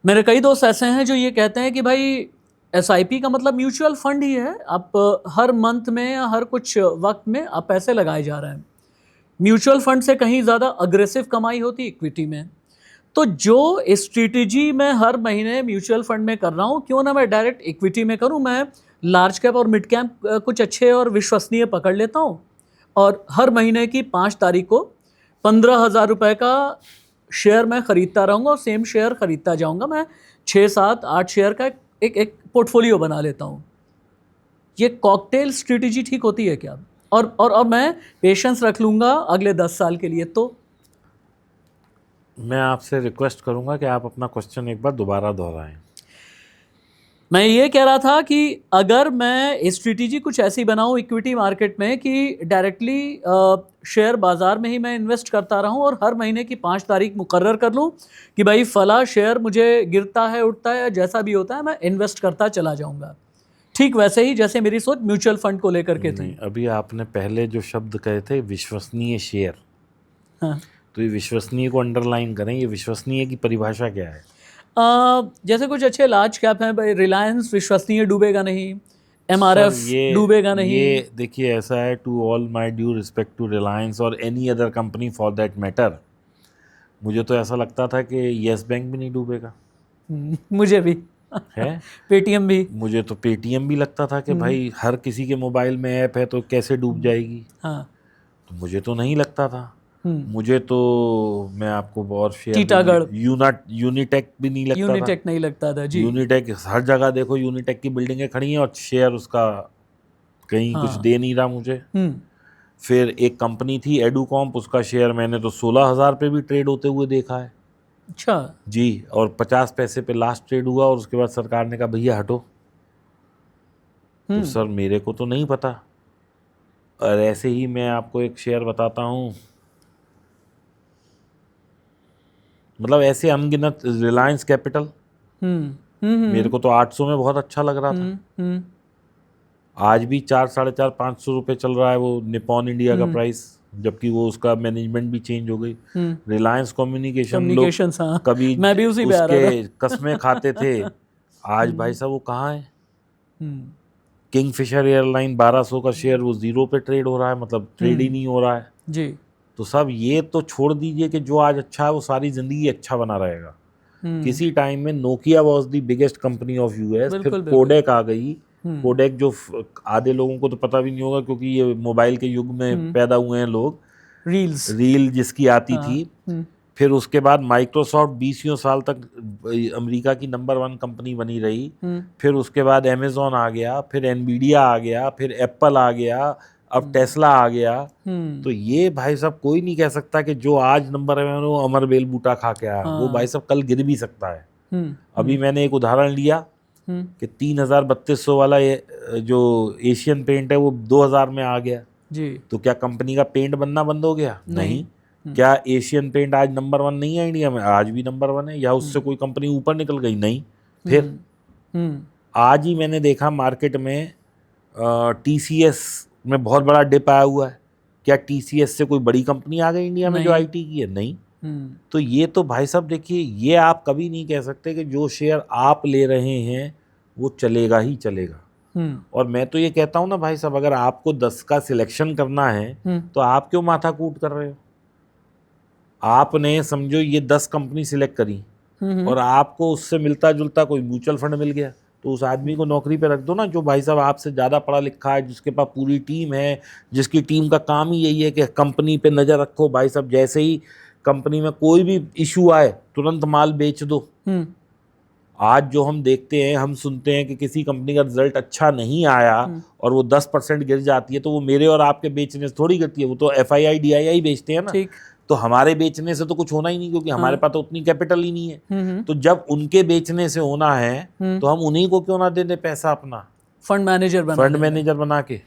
मेरे कई दोस्त ऐसे हैं जो ये कहते हैं कि भाई SIP का मतलब म्यूचुअल फंड ही है, आप हर मंथ में या हर कुछ वक्त में आप पैसे लगाए जा रहे हैं। म्यूचुअल फंड से कहीं ज़्यादा अग्रेसिव कमाई होती इक्विटी में। तो जो स्ट्रेटेजी मैं हर महीने म्यूचुअल फंड में कर रहा हूँ, क्यों ना मैं डायरेक्ट इक्विटी में करूँ। मैं लार्ज कैप और मिड कैप कुछ अच्छे और विश्वसनीय पकड़ लेता हूँ, और हर महीने की 5 तारीख को 15,000 रुपये का शेयर मैं ख़रीदता रहूँगा और सेम शेयर ख़रीदता जाऊँगा। मैं 6, 7, 8 शेयर का एक पोर्टफोलियो बना लेता हूँ। ये कॉकटेल स्ट्रेटेजी ठीक होती है क्या? और मैं पेशेंस रख लूँगा अगले 10 साल के लिए। तो मैं आपसे रिक्वेस्ट करूंगा कि आप अपना क्वेश्चन एक बार दोबारा दोहराएं। मैं ये कह रहा था कि अगर मैं स्ट्रेटेजी कुछ ऐसी बनाऊं इक्विटी मार्केट में कि डायरेक्टली शेयर बाज़ार में ही मैं इन्वेस्ट करता रहूं और हर महीने की 5 तारीख मुकर्रर कर लूं कि भाई फला शेयर मुझे गिरता है, उठता है, जैसा भी होता है मैं इन्वेस्ट करता चला जाऊंगा, ठीक वैसे ही जैसे मेरी सोच म्यूचुअल फंड को लेकर के थी। अभी आपने पहले जो शब्द कहे थे विश्वसनीय शेयर, हाँ, तो ये विश्वसनीय को अंडरलाइन करें, ये विश्वसनीय की परिभाषा क्या है? जैसे कुछ अच्छे लार्ज कैप हैं भाई, रिलायंस विश्वसनीय डूबेगा नहीं, सर एमआरएफ डूबेगा नहीं। ये देखिए ऐसा है, to all my due respect to Reliance और any other company for that matter, मुझे तो ऐसा लगता था कि येस बैंक भी नहीं डूबेगा। मुझे भी है पेटीएम भी। मुझे तो पेटीएम भी लगता था कि भाई हर किसी के मोबाइल में ऐप है तो कैसे डूब जाएगी। हाँ, तो मुझे तो नहीं लगता था। मुझे तो, मैं आपको और शेयर, टीटागढ़, यूनिटेक भी नहीं लगता था। यूनिटेक नहीं लगता था जी। यूनिटेक हर जगह देखो, यूनिटेक की बिल्डिंगें खड़ी हैं और शेयर उसका कहीं कुछ दे नहीं रहा मुझे। फिर एक कंपनी थी एडुकॉम्प, उसका शेयर मैंने तो 16,000 पे भी ट्रेड होते हुए देखा है। अच्छा जी, और 50 पैसे पे लास्ट ट्रेड हुआ और उसके बाद सरकार ने कहा भैया हटो। तो सर मेरे को तो नहीं पता। और ऐसे ही मैं आपको एक शेयर बताता हूँ, मतलब ऐसे अनगिनत, रिलायंस कैपिटल मेरे को तो 800 में बहुत अच्छा लग रहा था। आज भी 4, 450, 500 रुपये चल रहा है वो निपॉन इंडिया का प्राइस, जबकि वो उसका मैनेजमेंट भी चेंज हो गई। रिलायंस कम्युनिकेशन, लोग हाँ, कभी मैं भी उसी पे आ रहा उसके कस्में खाते थे, आज भाई साहब वो कहाँ है। किंगफिशर एयरलाइन 1200 का शेयर वो 0 पे ट्रेड हो रहा है, मतलब ट्रेड ही नहीं हो रहा है जी। तो सब ये तो छोड़ दीजिए कि जो आज अच्छा है वो सारी जिंदगी अच्छा बना रहेगा। किसी टाइम में Nokia was the biggest company of US, फिर कोडेक आ गई। कोडेक जो आधे लोगों को तो पता भी नहीं होगा क्योंकि ये मोबाइल के युग में पैदा हुए हैं लोग, रील जिसकी आती थी। फिर उसके बाद माइक्रोसॉफ्ट 20 साल तक अमेरिका की नंबर 1 कंपनी बनी रही। फिर उसके बाद अमेजोन आ गया, फिर एनवीडिया आ गया, फिर एप्पल आ गया, अब टेस्ला आ गया। तो ये भाई साहब कोई नहीं कह सकता कि जो आज नंबर है वो अमर बेल बूटा खा के आया, वो भाई साहब कल गिर भी सकता है। अभी मैंने एक उदाहरण लिया कि 3,3200 वाला ये जो एशियन पेंट है वो 2000 में आ गया जी। तो क्या कंपनी का पेंट बनना बंद हो गया? नहीं। क्या एशियन पेंट आज नंबर 1 नहीं है इंडिया में? आज भी नंबर 1 है। या उससे कोई कंपनी ऊपर निकल गई? नहीं। फिर आज ही मैंने देखा मार्केट में TCS में बहुत बड़ा डिप आया हुआ है। क्या TCS से कोई बड़ी कंपनी आ गई इंडिया में जो IT की है? नहीं। तो ये तो भाई साहब देखिए, ये आप कभी नहीं कह सकते कि जो शेयर आप ले रहे हैं वो चलेगा ही चलेगा। और मैं तो ये कहता हूँ ना भाई साहब, अगर आपको 10 का सिलेक्शन करना है तो आप क्यों माथा कूट कर रहे हो? आपने समझो ये 10 कंपनी सिलेक्ट करी और आपको उससे मिलता जुलता कोई म्यूचुअल फंड मिल गया तो उस आदमी को नौकरी पे रख दो ना, जो भाई साहब आपसे ज़्यादा पढ़ा लिखा है, जिसके पास पूरी टीम है, जिसकी टीम का काम ही यही है कि कंपनी पे नज़र रखो। भाई साहब जैसे ही कंपनी में कोई भी इशू आए तुरंत माल बेच दो। आज जो हम देखते हैं, हम सुनते हैं कि किसी कंपनी का रिजल्ट अच्छा नहीं आया और वो 10% गिर जाती है, तो वो मेरे और आपके बेचने से थोड़ी गिरती है, वो तो FII DII बेचते हैं ना। तो हमारे बेचने से तो कुछ होना ही नहीं, क्योंकि हमारे पास तो उतनी कैपिटल ही नहीं है। तो जब उनके बेचने से होना है तो हम उन्हीं को क्यों ना दे दे पैसा अपना, फंड मैनेजर बना के।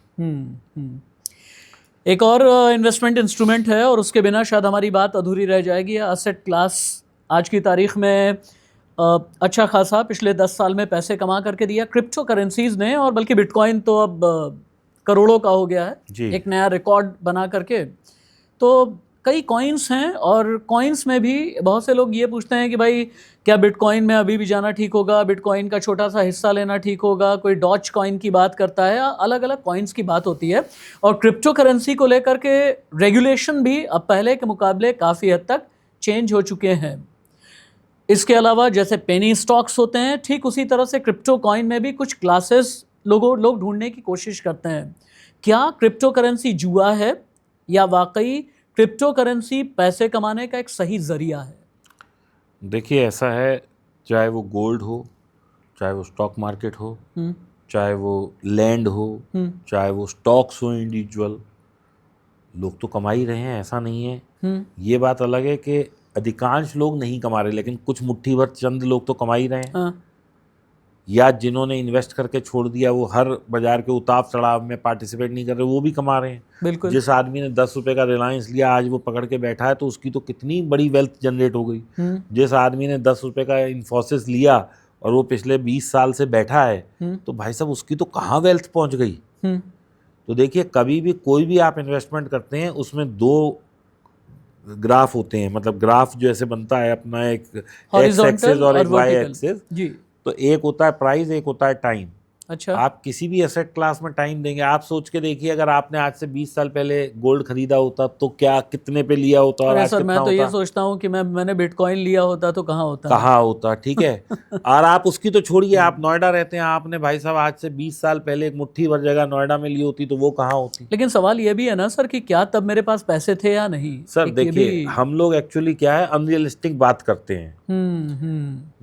एक और इन्वेस्टमेंट इंस्ट्रूमेंट है और उसके बिना शायद हमारी बात अधूरी रह जाएगी। एसेट क्लास आज की तारीख में अच्छा खासा पिछले 10 साल में पैसे कमा करके दिया क्रिप्टो करेंसीज ने, और बल्कि बिटकॉइन तो अब करोड़ों का हो गया है, एक नया रिकॉर्ड बना करके। तो कई कॉइन्स हैं और कॉइन्स में भी बहुत से लोग ये पूछते हैं कि भाई क्या बिटकॉइन में अभी भी जाना ठीक होगा, बिटकॉइन का छोटा सा हिस्सा लेना ठीक होगा। कोई डॉज कॉइन की बात करता है, अलग अलग कॉइन्स की बात होती है। और क्रिप्टो करेंसी को लेकर के रेगुलेशन भी अब पहले के मुकाबले काफ़ी हद तक चेंज हो चुके हैं। इसके अलावा जैसे पेनी स्टॉक्स होते हैं, ठीक उसी तरह से क्रिप्टो कॉइन में भी कुछ क्लासेस लोग ढूंढने की कोशिश करते हैं। क्या क्रिप्टो करेंसी जुआ है या वाकई क्रिप्टो करेंसी पैसे कमाने का एक सही जरिया है? देखिए ऐसा है, चाहे वो गोल्ड हो, चाहे वो स्टॉक मार्केट हो, चाहे वो लैंड हो, चाहे वो स्टॉक्स हो इंडिविजुअल, लोग तो कमा ही रहे हैं, ऐसा नहीं है। ये बात अलग है कि अधिकांश लोग नहीं कमा रहे, लेकिन कुछ मुट्ठी भर चंद लोग तो कमा ही रहे हैं। या जिन्होंने इन्वेस्ट करके छोड़ दिया वो हर बाजार के उतार चढ़ाव में पार्टिसिपेट नहीं कर रहे, वो भी कमा रहे हैं। बिल्कुल। जिस आदमी ने 10 रुपए का रिलायंस लिया, आज वो पकड़ के बैठा है, तो उसकी तो कितनी बड़ी वेल्थ जनरेट हो गई। जिस आदमी ने 10 रुपए का इन्फोसिस लिया और वो पिछले 20 साल से बैठा है, तो भाई साहब उसकी तो कहाँ वेल्थ पहुँच गई। तो देखिए, कभी भी कोई भी आप इन्वेस्टमेंट करते हैं उसमें 2 ग्राफ होते हैं, मतलब ग्राफ जो ऐसे बनता है अपना, एक एक्स Horizontal एक्सिस और एक वाई vertical। एक्सिस। जी। तो एक होता है प्राइस, एक होता है टाइम। अच्छा। आप किसी भी एसेट क्लास में टाइम देंगे, आप सोच के देखिए अगर आपने आज से 20 साल पहले गोल्ड खरीदा होता तो क्या कितने पे लिया होता और अरे आज सर, कितना मैं तो ये होता, सोचता हूँ कि मैंने बिटकॉइन लिया होता तो कहाँ होता। कहाँ होता, ठीक है। और आप उसकी तो छोड़िए, आप नोएडा रहते हैं, आपने भाई साहब आज से 20 साल पहले एक मुट्ठी भर जगह नोएडा में ली होती तो वो कहाँ होती। लेकिन सवाल ये भी है ना सर कि क्या तब मेरे पास पैसे थे या नहीं। सर एक ये देखिए, भी। हम लोग एक्चुअली क्या है, अनरियलिस्टिक बात करते हैं।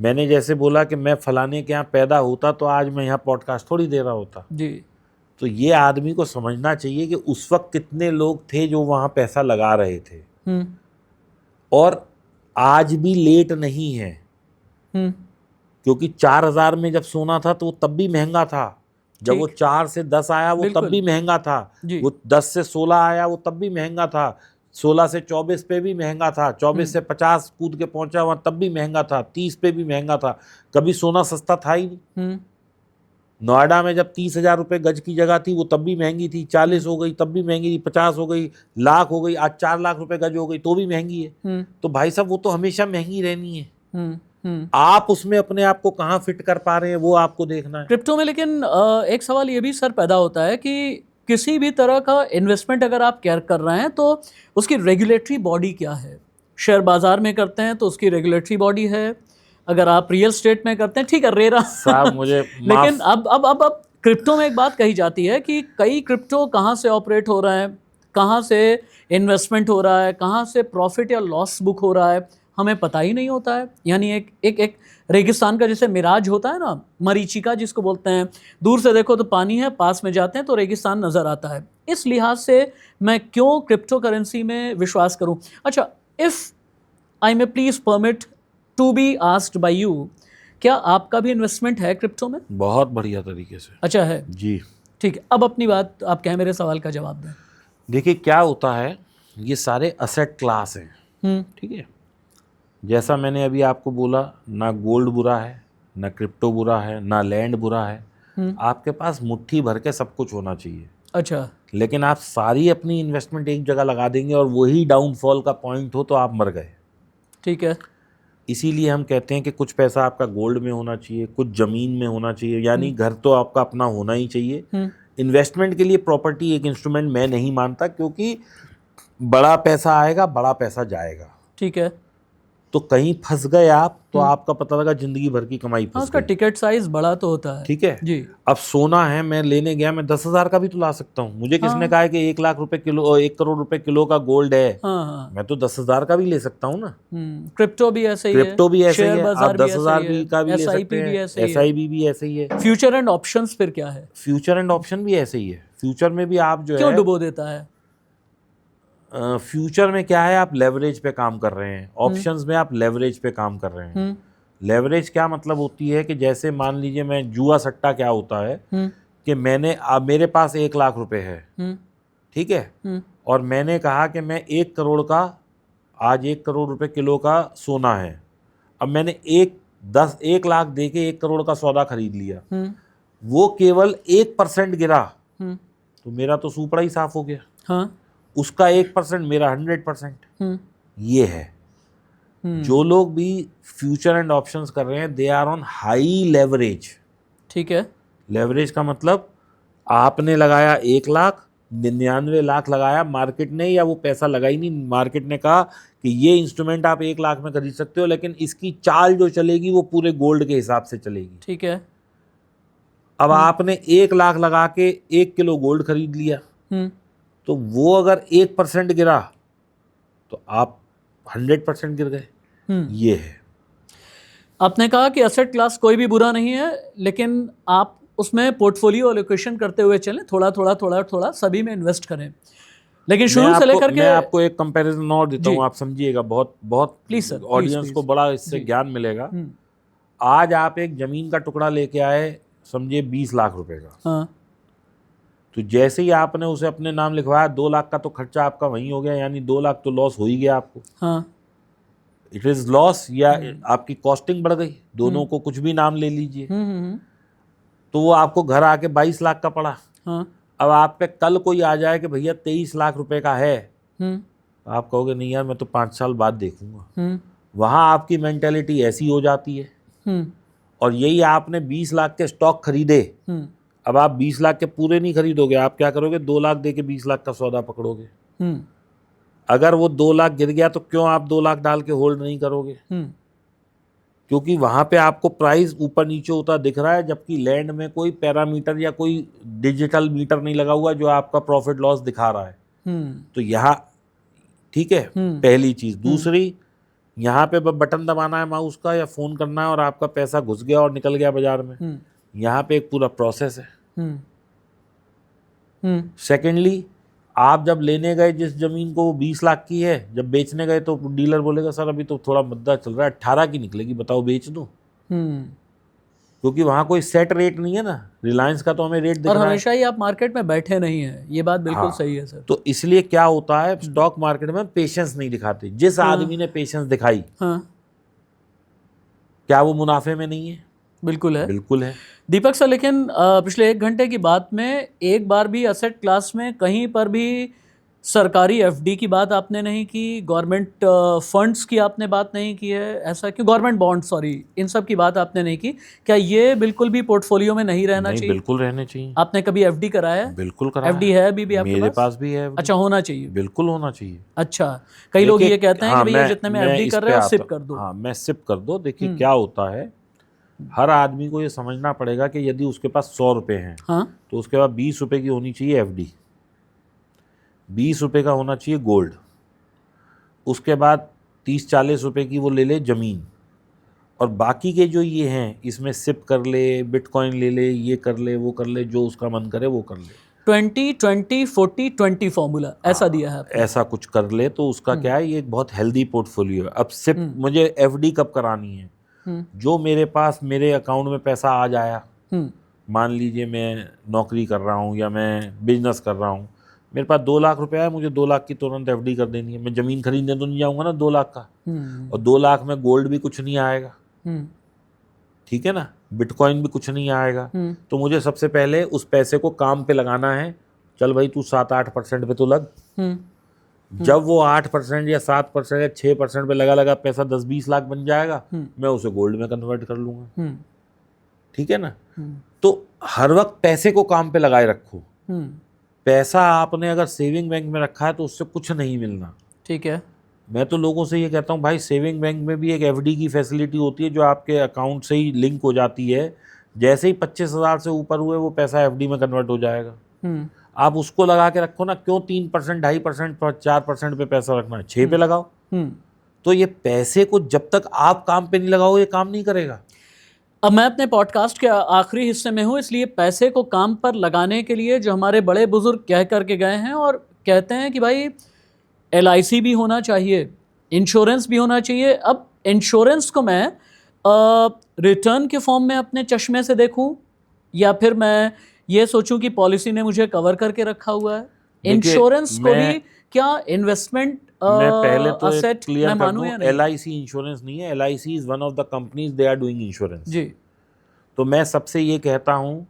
मैंने जैसे बोला कि मैं फलाने के यहाँ पैदा होता तो आज मैं यहाँ पॉडकास्ट थोड़ी दे रहा होता। जी। तो ये आदमी को समझना चाहिए कि उस वक्त कितने लोग थे जो वहाँ पैसा लगा रहे थे, और आज भी लेट नहीं है। क्योंकि 4,000 में जब सोना था तो वो तब भी महंगा था, जब वो 4 से 10 आया वो तब भी महंगा था, वो 10 से 16 आया वो तब भी महंगा था, 16 से 24 पे भी महंगा था, 24 से 50 कूद के पहुंचा वहां तब भी महंगा था, 30 पे भी महंगा था। कभी सोना सस्ता था ही नहीं। नोएडा में जब 30,000 रुपये गज की जगह थी वो तब भी महंगी थी, 40 हो गई तब भी महंगी थी, 50 हो गई, लाख हो गई, आज 4 लाख रुपए गज हो गई तो भी महंगी है। तो भाई साहब वो तो हमेशा महंगी रहनी है। आप उसमें अपने आप को कहाँ फिट कर पा रहे हैं वो आपको देखना है। क्रिप्टो में लेकिन एक सवाल ये भी सर पैदा होता है कि किसी भी तरह का इन्वेस्टमेंट अगर आप कर रहे हैं तो उसकी रेगुलेटरी बॉडी क्या है। शेयर बाजार में करते हैं तो उसकी रेगुलेटरी बॉडी है, अगर आप रियल स्टेट में करते हैं ठीक है रेरा साहब मुझे लेकिन अब क्रिप्टो में एक बात कही जाती है कि कई क्रिप्टो कहाँ से ऑपरेट हो रहे हैं, कहाँ से इन्वेस्टमेंट हो रहा है, कहाँ से प्रॉफिट या लॉस बुक हो रहा है, हमें पता ही नहीं होता है। यानी एक रेगिस्तान का जैसे मिराज होता है ना, मरीचिका जिसको बोलते हैं, दूर से देखो तो पानी है, पास में जाते हैं तो रेगिस्तान नज़र आता है। इस लिहाज से मैं क्यों क्रिप्टो करेंसी में विश्वास करूं। अच्छा, if I may please permit to be asked by you, क्या आपका भी इन्वेस्टमेंट है क्रिप्टो में? बहुत बढ़िया तरीके से। अच्छा है जी, ठीक है। अब अपनी बात आप कहें, मेरे सवाल का जवाब दें। देखिए क्या होता है, ये सारे असेट क्लास हैं, ठीक है। जैसा मैंने अभी आपको बोला, ना गोल्ड बुरा है, ना क्रिप्टो बुरा है, ना लैंड बुरा है। आपके पास मुट्ठी भर के सब कुछ होना चाहिए। अच्छा। लेकिन आप सारी अपनी इन्वेस्टमेंट एक जगह लगा देंगे और वही डाउनफॉल का पॉइंट हो तो आप मर गए। ठीक है। इसीलिए हम कहते हैं कि कुछ पैसा आपका गोल्ड में होना चाहिए, कुछ ज़मीन में होना चाहिए, यानी घर तो आपका अपना होना ही चाहिए। इन्वेस्टमेंट के लिए प्रॉपर्टी एक इंस्ट्रूमेंट मैं नहीं मानता, क्योंकि बड़ा पैसा आएगा बड़ा पैसा जाएगा। ठीक है। तो कहीं फंस गए आप तो आपका पता लगा जिंदगी भर की कमाई फंस उसका गई। टिकट साइज बड़ा तो होता है। ठीक है जी। अब सोना है, मैं लेने गया, मैं 10,000 का भी तो ला सकता हूँ। मुझे किसने कहा है कि 1 लाख रुपए किलो, 1 करोड़ रुपए किलो का गोल्ड है। हाँ। मैं तो 10,000 का भी ले सकता हूँ ना। क्रिप्टो भी ऐसे ही है, क्रिप्टो भी ऐसे ही है, आप 10,000 भी का भी ले सकते हैं, SIP भी ऐसे ही है। फ्यूचर एंड ऑप्शंस फिर क्या है? फ्यूचर एंड ऑप्शन भी ऐसे ही है। फ्यूचर में भी आप जो क्यों है, डुबो देता है? फ्यूचर में क्या है, आप लेवरेज पे काम कर रहे हैं, ऑप्शंस में आप लेवरेज पे काम कर रहे हैं। लेवरेज क्या मतलब होती है कि जैसे मान लीजिए मैं जुआ सट्टा क्या होता है कि मेरे पास 1 लाख रुपए है, ठीक है, और मैंने कहा कि मैं 1 करोड़ का, आज 1 करोड़ रुपए किलो का सोना है, अब मैंने 1 लाख दे के 1 करोड़ का सौदा खरीद लिया, वो केवल 1% गिरा तो मेरा तो सुपड़ा ही साफ हो गया। हाँ। उसका 1%, मेरा 100%। ये है। जो लोग भी फ्यूचर एंड ऑप्शंस कर रहे हैं, they are on high leverage. ठीक है। लेवरेज का मतलब आपने लगाया 1 लाख, 99 लाख लगाया मार्केट ने, या वो पैसा लगा ही नहीं, मार्केट ने कहा कि ये इंस्ट्रूमेंट आप 1 लाख में खरीद सकते हो, लेकिन इसकी चाल जो चलेगी वो पूरे गोल्ड के हिसाब से चलेगी। ठीक है। अब आपने 1 लाख लगा के 1 किलो गोल्ड खरीद लिया, तो वो अगर 1% गिरा तो आप 100% गिर गए। ये है। आपने कहा कि एसेट क्लास कोई भी बुरा नहीं है, लेकिन आप उसमें पोर्टफोलियो एलोकेशन करते हुए चलें, थोड़ा थोड़ा सभी में इन्वेस्ट करें। लेकिन शुरू से लेकर के मैं आपको एक कंपैरिजन और देता हूँ, आप समझिएगा, बहुत बहुत प्लीज सर, ऑडियंस को बड़ा इससे ज्ञान मिलेगा। आज आप एक जमीन का टुकड़ा लेके आए, समझिए 20 लाख रुपए का, हाँ। तो जैसे ही आपने उसे अपने नाम लिखवाया, 2 लाख का तो खर्चा आपका वहीं हो गया, यानी 2 लाख तो लॉस हो ही गया आपको। हाँ। इट इज लॉस, या आपकी कॉस्टिंग बढ़ गई, दोनों को कुछ भी नाम ले लीजिए। तो वो आपको घर आके 22 लाख का पड़ा। हाँ। अब आप पे कल कोई आ जाए कि भैया 23 लाख रुपए का है, आप कहोगे नहीं यार मैं तो 5 साल बाद देखूंगा। वहाँ आपकी मेंटेलिटी ऐसी हो जाती है। और यही आपने 20 लाख के स्टॉक खरीदे, अब आप 20 लाख के पूरे नहीं खरीदोगे, आप क्या करोगे 2 लाख दे के 20 लाख का सौदा पकड़ोगे। अगर वो 2 लाख गिर गया तो क्यों आप 2 लाख डाल के होल्ड नहीं करोगे? क्योंकि वहां पे आपको प्राइस ऊपर नीचे होता दिख रहा है, जबकि लैंड में कोई पैरामीटर या कोई डिजिटल मीटर नहीं लगा हुआ जो आपका प्रॉफिट लॉस दिखा रहा है। तो यहाँ ठीक है, पहली चीज। दूसरी, यहाँ पे बटन दबाना है माउस का या फोन करना है और आपका पैसा घुस गया और निकल गया बाजार में। यहाँ पे एक पूरा प्रोसेस है। सेकेंडली, आप जब लेने गए जिस जमीन को वो 20 लाख की है, जब बेचने गए तो डीलर बोलेगा सर अभी तो थोड़ा मुद्दा चल रहा है, 18 की निकलेगी, बताओ बेच दो। क्योंकि वहां कोई सेट रेट नहीं है ना, रिलायंस का तो हमें रेट दिख और रहा है। हमेशा ही आप मार्केट में बैठे नहीं है, ये बात बिल्कुल सही है सर। तो इसलिए क्या होता है, स्टॉक मार्केट में पेशेंस नहीं दिखाते। जिस आदमी ने पेशेंस दिखाई, क्या वो मुनाफे में नहीं है? बिल्कुल है, बिल्कुल है दीपक सर। लेकिन पिछले 1 घंटे की बात में एक बार भी असेट क्लास में कहीं पर भी सरकारी एफडी की बात आपने नहीं की, गवर्नमेंट फंड्स की आपने बात नहीं की है, ऐसा क्यों? गवर्नमेंट बॉन्ड, सॉरी, इन सब की बात आपने नहीं की। क्या ये बिल्कुल भी पोर्टफोलियो में नहीं रहना चाहिए? बिल्कुल रहने चाहिए। आपने कभी एफडी कराया है? बिल्कुल कराया। एफडी है अभी भी आपके मेरे पास भी है। अच्छा, होना चाहिए, बिल्कुल होना चाहिए। अच्छा, कई लोग ये कहते हैं कि भैया जितने में एफडी कर रहे हो सिप कर दो। हाँ, मैं सिप कर दो। देखिए क्या होता है, हर आदमी को ये समझना पड़ेगा कि यदि उसके पास 100 रुपए हैं, तो उसके बाद 20 रुपए की होनी चाहिए एफडी, 20 रुपए का होना चाहिए गोल्ड, उसके बाद 30-40 रुपए की वो ले ले ज़मीन, और बाकी के जो ये हैं इसमें सिप कर ले, बिटकॉइन ले ले, ये कर ले, वो कर ले, जो उसका मन करे वो कर ले। 20-20-40-20 फॉर्मूला ऐसा दिया है आपने? ऐसा कुछ कर ले तो उसका क्या है, ये एक बहुत हेल्दी पोर्टफोलियो है। अब सिप मुझे एफडी कब करानी है? जो मेरे पास मेरे अकाउंट में पैसा आ जाया, मान लीजिए मैं नौकरी कर रहा हूँ या मैं बिजनेस कर रहा हूँ, मेरे पास 2 लाख रुपए है, मुझे 2 लाख की तुरंत एफडी कर देनी है। मैं ज़मीन खरीदने तो नहीं जाऊँगा ना 2 लाख का, और 2 लाख में गोल्ड भी कुछ नहीं आएगा, ठीक है ना, बिटकॉइन भी कुछ नहीं आएगा। तो मुझे सबसे पहले उस पैसे को काम पे लगाना है। चल भाई तू 7-8% पे तो लग। जब वो 8% या 7% या 6% पे लगा पैसा 10-20 लाख बन जाएगा, मैं उसे गोल्ड में कन्वर्ट कर लूँगा, ठीक है ना। तो हर वक्त पैसे को काम पे लगाए रखो। पैसा आपने अगर सेविंग बैंक में रखा है तो उससे कुछ नहीं मिलना, ठीक है। मैं तो लोगों से ये कहता हूँ भाई, सेविंग बैंक में भी एक एफडी की फैसिलिटी होती है जो आपके अकाउंट से ही लिंक हो जाती है। जैसे ही 25,000 से ऊपर हुए वो पैसा एफडी में कन्वर्ट हो जाएगा। आप उसको लगा के रखो ना, क्यों 3%, 2.5% पर 4% पे पैसा रखना है, 6 पे लगाओ। तो ये पैसे को जब तक आप काम पे नहीं लगाओ ये काम नहीं करेगा। अब मैं अपने पॉडकास्ट के आखिरी हिस्से में हूँ, इसलिए पैसे को काम पर लगाने के लिए जो हमारे बड़े बुजुर्ग कह करके गए हैं और कहते हैं कि भाई LIC भी होना चाहिए, इंश्योरेंस भी होना चाहिए। अब इंश्योरेंस को मैं रिटर्न के फॉर्म में अपने चश्मे से देखूं, या फिर मैं ये सोचूं कि पॉलिसी ने मुझे कवर करके रखा हुआ है? इंश्योरेंस को भी क्या इन्वेस्टमेंट मैं पहले तो असेट क्लियर मैं कर मानूं दूं, या नहीं? LIC इंश्योरेंस नहीं है, LIC is one of the companies, they are doing insurance जी। तो मैं सबसे ये कहता हूं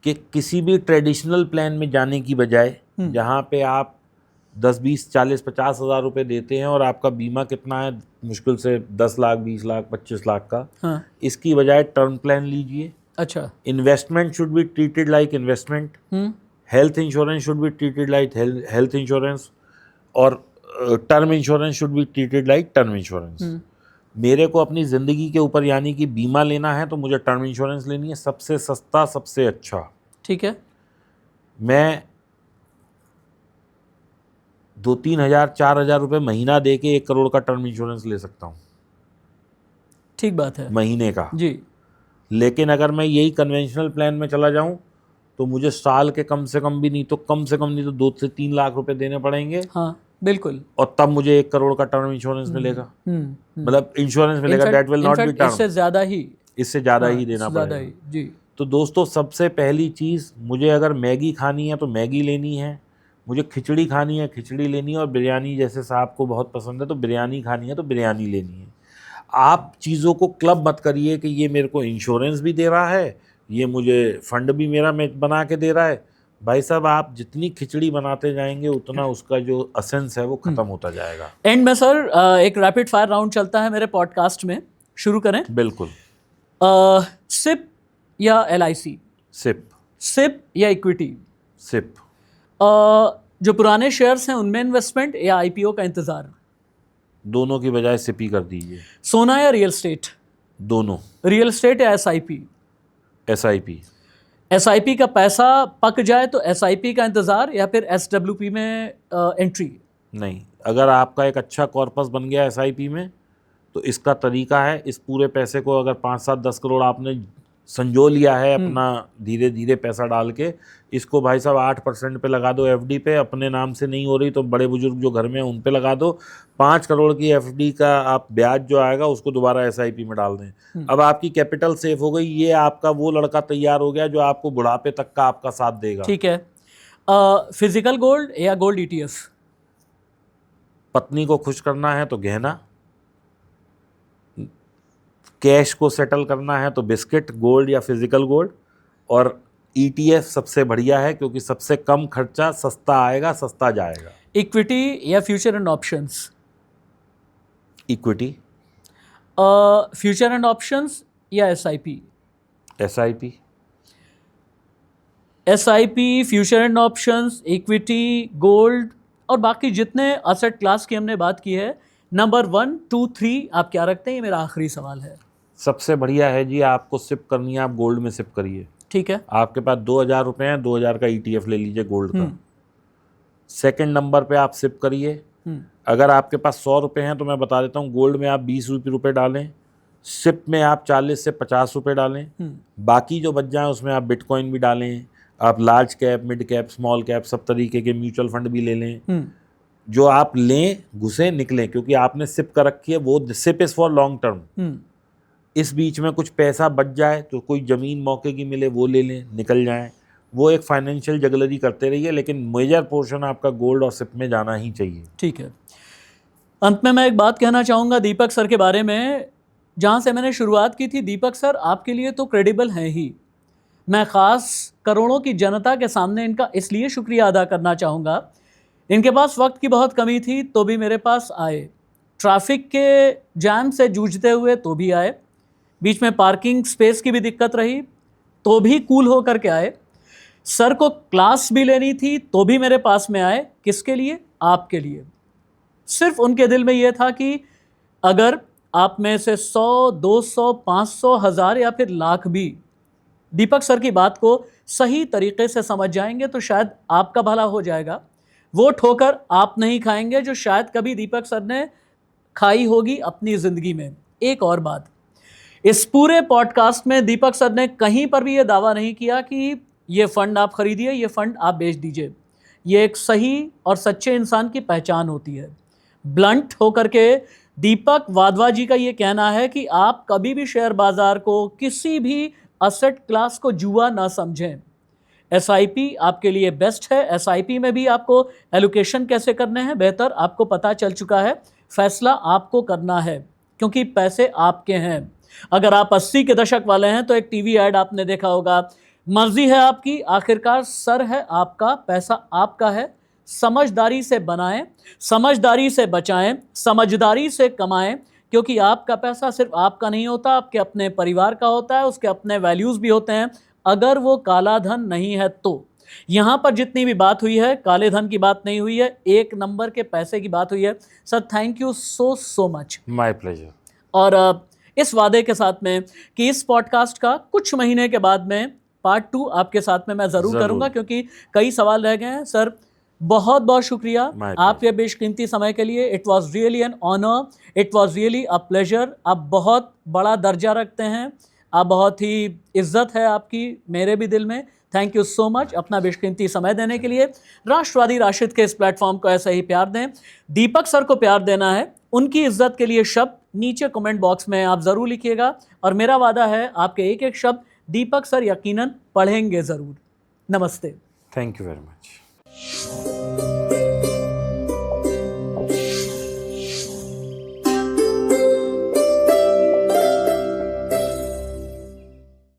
कि किसी भी ट्रेडिशनल प्लान में जाने की बजाय, जहां पे आप 10, 20, 40, 50 हज़ार रुपए देते हैं और आपका बीमा कितना है, मुश्किल से 10 लाख, 20 लाख, 25 लाख का, इसकी बजाय टर्म प्लान लीजिए। अच्छा, investment should be treated like investment, health insurance should be treated like health insurance, और term insurance should be treated like term insurance. मेरे को अपनी ज़िंदगी के ऊपर यानी कि बीमा लेना है तो मुझे टर्म इंश्योरेंस लेनी है, सबसे सस्ता, सबसे अच्छा, ठीक है। मैं 2-3 हज़ार, 4 हज़ार रुपये महीना दे के 1 करोड़ का टर्म इंश्योरेंस ले सकता हूँ, ठीक बात है, महीने का जी। लेकिन अगर मैं यही कन्वेंशनल प्लान में चला जाऊं तो मुझे साल के कम से कम नहीं तो 2 से 3 लाख रुपए देने पड़ेंगे। हाँ बिल्कुल। और तब मुझे 1 करोड़ का टर्म इंश्योरेंस मिलेगा, मतलब इंश्योरेंस मिलेगा, that will not be term, इससे ज़्यादा ही देना पड़ेगा। जी। तो दोस्तों सबसे पहली चीज़, मुझे अगर मैगी खानी है तो मैगी लेनी है, मुझे खिचड़ी खानी है खिचड़ी लेनी है, और बिरयानी जैसे साहब को बहुत पसंद है तो बिरयानी खानी है तो बिरयानी लेनी है। आप चीज़ों को क्लब मत करिए कि ये मेरे को इंश्योरेंस भी दे रहा है, ये मुझे फंड भी मेरा बना के दे रहा है, भाई साहब आप जितनी खिचड़ी बनाते जाएंगे उतना उसका जो असेंस है वो खत्म होता जाएगा। एंड में सर एक रैपिड फायर राउंड चलता है मेरे पॉडकास्ट में, शुरू करें? बिल्कुल। सिप या LIC? सिप। सिप या इक्विटी? सिप। जो पुराने शेयर्स हैं उनमें इन्वेस्टमेंट या IPO का इंतजार? दोनों की बजाय सिप ही कर दीजिए। सोना या रियल एस्टेट? दोनों। रियल एस्टेट या SIP? SIP। SIP का पैसा पक जाए तो SIP का इंतजार या फिर SWP में एंट्री? नहीं, अगर आपका एक अच्छा कॉर्पस बन गया SIP में तो इसका तरीका है, इस पूरे पैसे को अगर 5-7-10 करोड़ आपने संजो लिया है अपना धीरे धीरे पैसा डाल के, इसको भाई साहब 8% पे लगा दो FD पे, अपने नाम से नहीं हो रही तो बड़े बुजुर्ग जो घर में हैं उन पे लगा दो। 5 करोड़ की FD का आप ब्याज जो आएगा उसको दोबारा SIP में डाल दें। अब आपकी कैपिटल सेफ हो गई, ये आपका वो लड़का तैयार हो गया जो आपको बुढ़ापे तक का आपका साथ देगा। ठीक है। फिजिकल गोल्ड या गोल्ड ETF? पत्नी को खुश करना है तो गहना, कैश को सेटल करना है तो बिस्किट, गोल्ड या फिजिकल गोल्ड, और ETF सबसे बढ़िया है क्योंकि सबसे कम खर्चा, सस्ता आएगा सस्ता जाएगा। इक्विटी या future and options? Equity. Future and options या SIP? SIP। SIP, future and options, equity, gold और बाकी जितने असेट क्लास की हमने बात की है, नंबर 1, 2, 3 आप क्या रखते हैं? ये मेरा आखिरी सवाल है। सबसे बढ़िया है जी, आपको सिप करनी है आप गोल्ड में सिप करिए। ठीक है। आपके पास 2000 रुपये हैं, 2000 का ETF ले लीजिए गोल्ड का। सेकंड नंबर पे आप सिप करिए। अगर आपके पास 100 रुपये हैं तो मैं बता देता हूँ, गोल्ड में आप 20 रुपये डालें, सिप में आप 40 से 50 रुपये डालें, बाकी जो बच जाए उसमें आप बिटकॉइन भी डालें, आप large cap, mid cap, small cap सब तरीके के म्यूचुअल फंड भी ले लें। जो आप लें घुसे निकलें, क्योंकि आपने सिप कर रखी है, वो SIP is for long term. इस बीच में कुछ पैसा बच जाए तो कोई ज़मीन मौके की मिले वो ले लें, निकल जाएं, वो एक फाइनेंशियल जगलरी करते रहिए, लेकिन मेजर पोर्शन आपका गोल्ड और सिप में जाना ही चाहिए। ठीक है। अंत में मैं एक बात कहना चाहूँगा दीपक सर के बारे में, जहाँ से मैंने शुरुआत की थी। दीपक सर आपके लिए तो क्रेडिबल हैं ही, मैं ख़ास करोड़ों की जनता के सामने इनका इसलिए शुक्रिया अदा करना चाहूँगा। इनके पास वक्त की बहुत कमी थी तो भी मेरे पास आए, ट्रैफिक के जाम से जूझते हुए तो भी आए, बीच में पार्किंग स्पेस की भी दिक्कत रही तो भी कूल होकर के आए, सर को क्लास भी लेनी थी तो भी मेरे पास में आए। किसके लिए? आपके लिए। सिर्फ उनके दिल में यह था कि अगर आप में से 100, 200, 500, 1000 या फिर लाख भी दीपक सर की बात को सही तरीके से समझ जाएंगे तो शायद आपका भला हो जाएगा। वो ठोकर आप नहीं खाएंगे जो शायद कभी दीपक सर ने खाई होगी अपनी ज़िंदगी में। एक और बात, इस पूरे पॉडकास्ट में दीपक सर ने कहीं पर भी ये दावा नहीं किया कि ये फंड आप खरीदिए, ये फंड आप बेच दीजिए। ये एक सही और सच्चे इंसान की पहचान होती है। ब्लंट होकर के दीपक वाधवा जी का ये कहना है कि आप कभी भी शेयर बाजार को, किसी भी असेट क्लास को जुआ ना समझें। SIP आपके लिए बेस्ट है। SIP में भी आपको एलोकेशन कैसे करने हैं बेहतर आपको पता चल चुका है। फैसला आपको करना है क्योंकि पैसे आपके हैं। अगर आप 80 के दशक वाले हैं तो एक टीवी ऐड आपने देखा होगा, मर्जी है आपकी, आखिरकार सर है आपका, पैसा आपका है। समझदारी से बनाएं, समझदारी से बचाएं, समझदारी से कमाएं, क्योंकि आपका पैसा सिर्फ आपका नहीं होता, आपके अपने परिवार का होता है, उसके अपने वैल्यूज़ भी होते हैं। अगर वो काला धन नहीं है तो यहाँ पर जितनी भी बात हुई है काले धन की बात नहीं हुई है, एक नंबर के पैसे की बात हुई है। Sir thank you so much. My pleasure. और इस वादे के साथ में कि इस पॉडकास्ट का कुछ महीने के बाद में पार्ट 2 आपके साथ में मैं ज़रूर करूँगा, क्योंकि कई सवाल रह गए हैं। सर बहुत बहुत शुक्रिया आपके बेशकीमती समय के लिए। It was really an honour, it was really a pleasure. आप बहुत बड़ा दर्जा रखते हैं, आप बहुत ही इज्जत है आपकी मेरे भी दिल में। थैंक यू सो मच अपना बेशकीमती समय देने के लिए। राष्ट्रवादी राशिद के इस प्लेटफॉर्म को ऐसा ही प्यार दें। दीपक सर को प्यार देना है, उनकी इज्जत के लिए शब्द नीचे कमेंट बॉक्स में आप ज़रूर लिखिएगा, और मेरा वादा है आपके एक एक शब्द दीपक सर यकीनन पढ़ेंगे ज़रूर। नमस्ते। Thank you very much.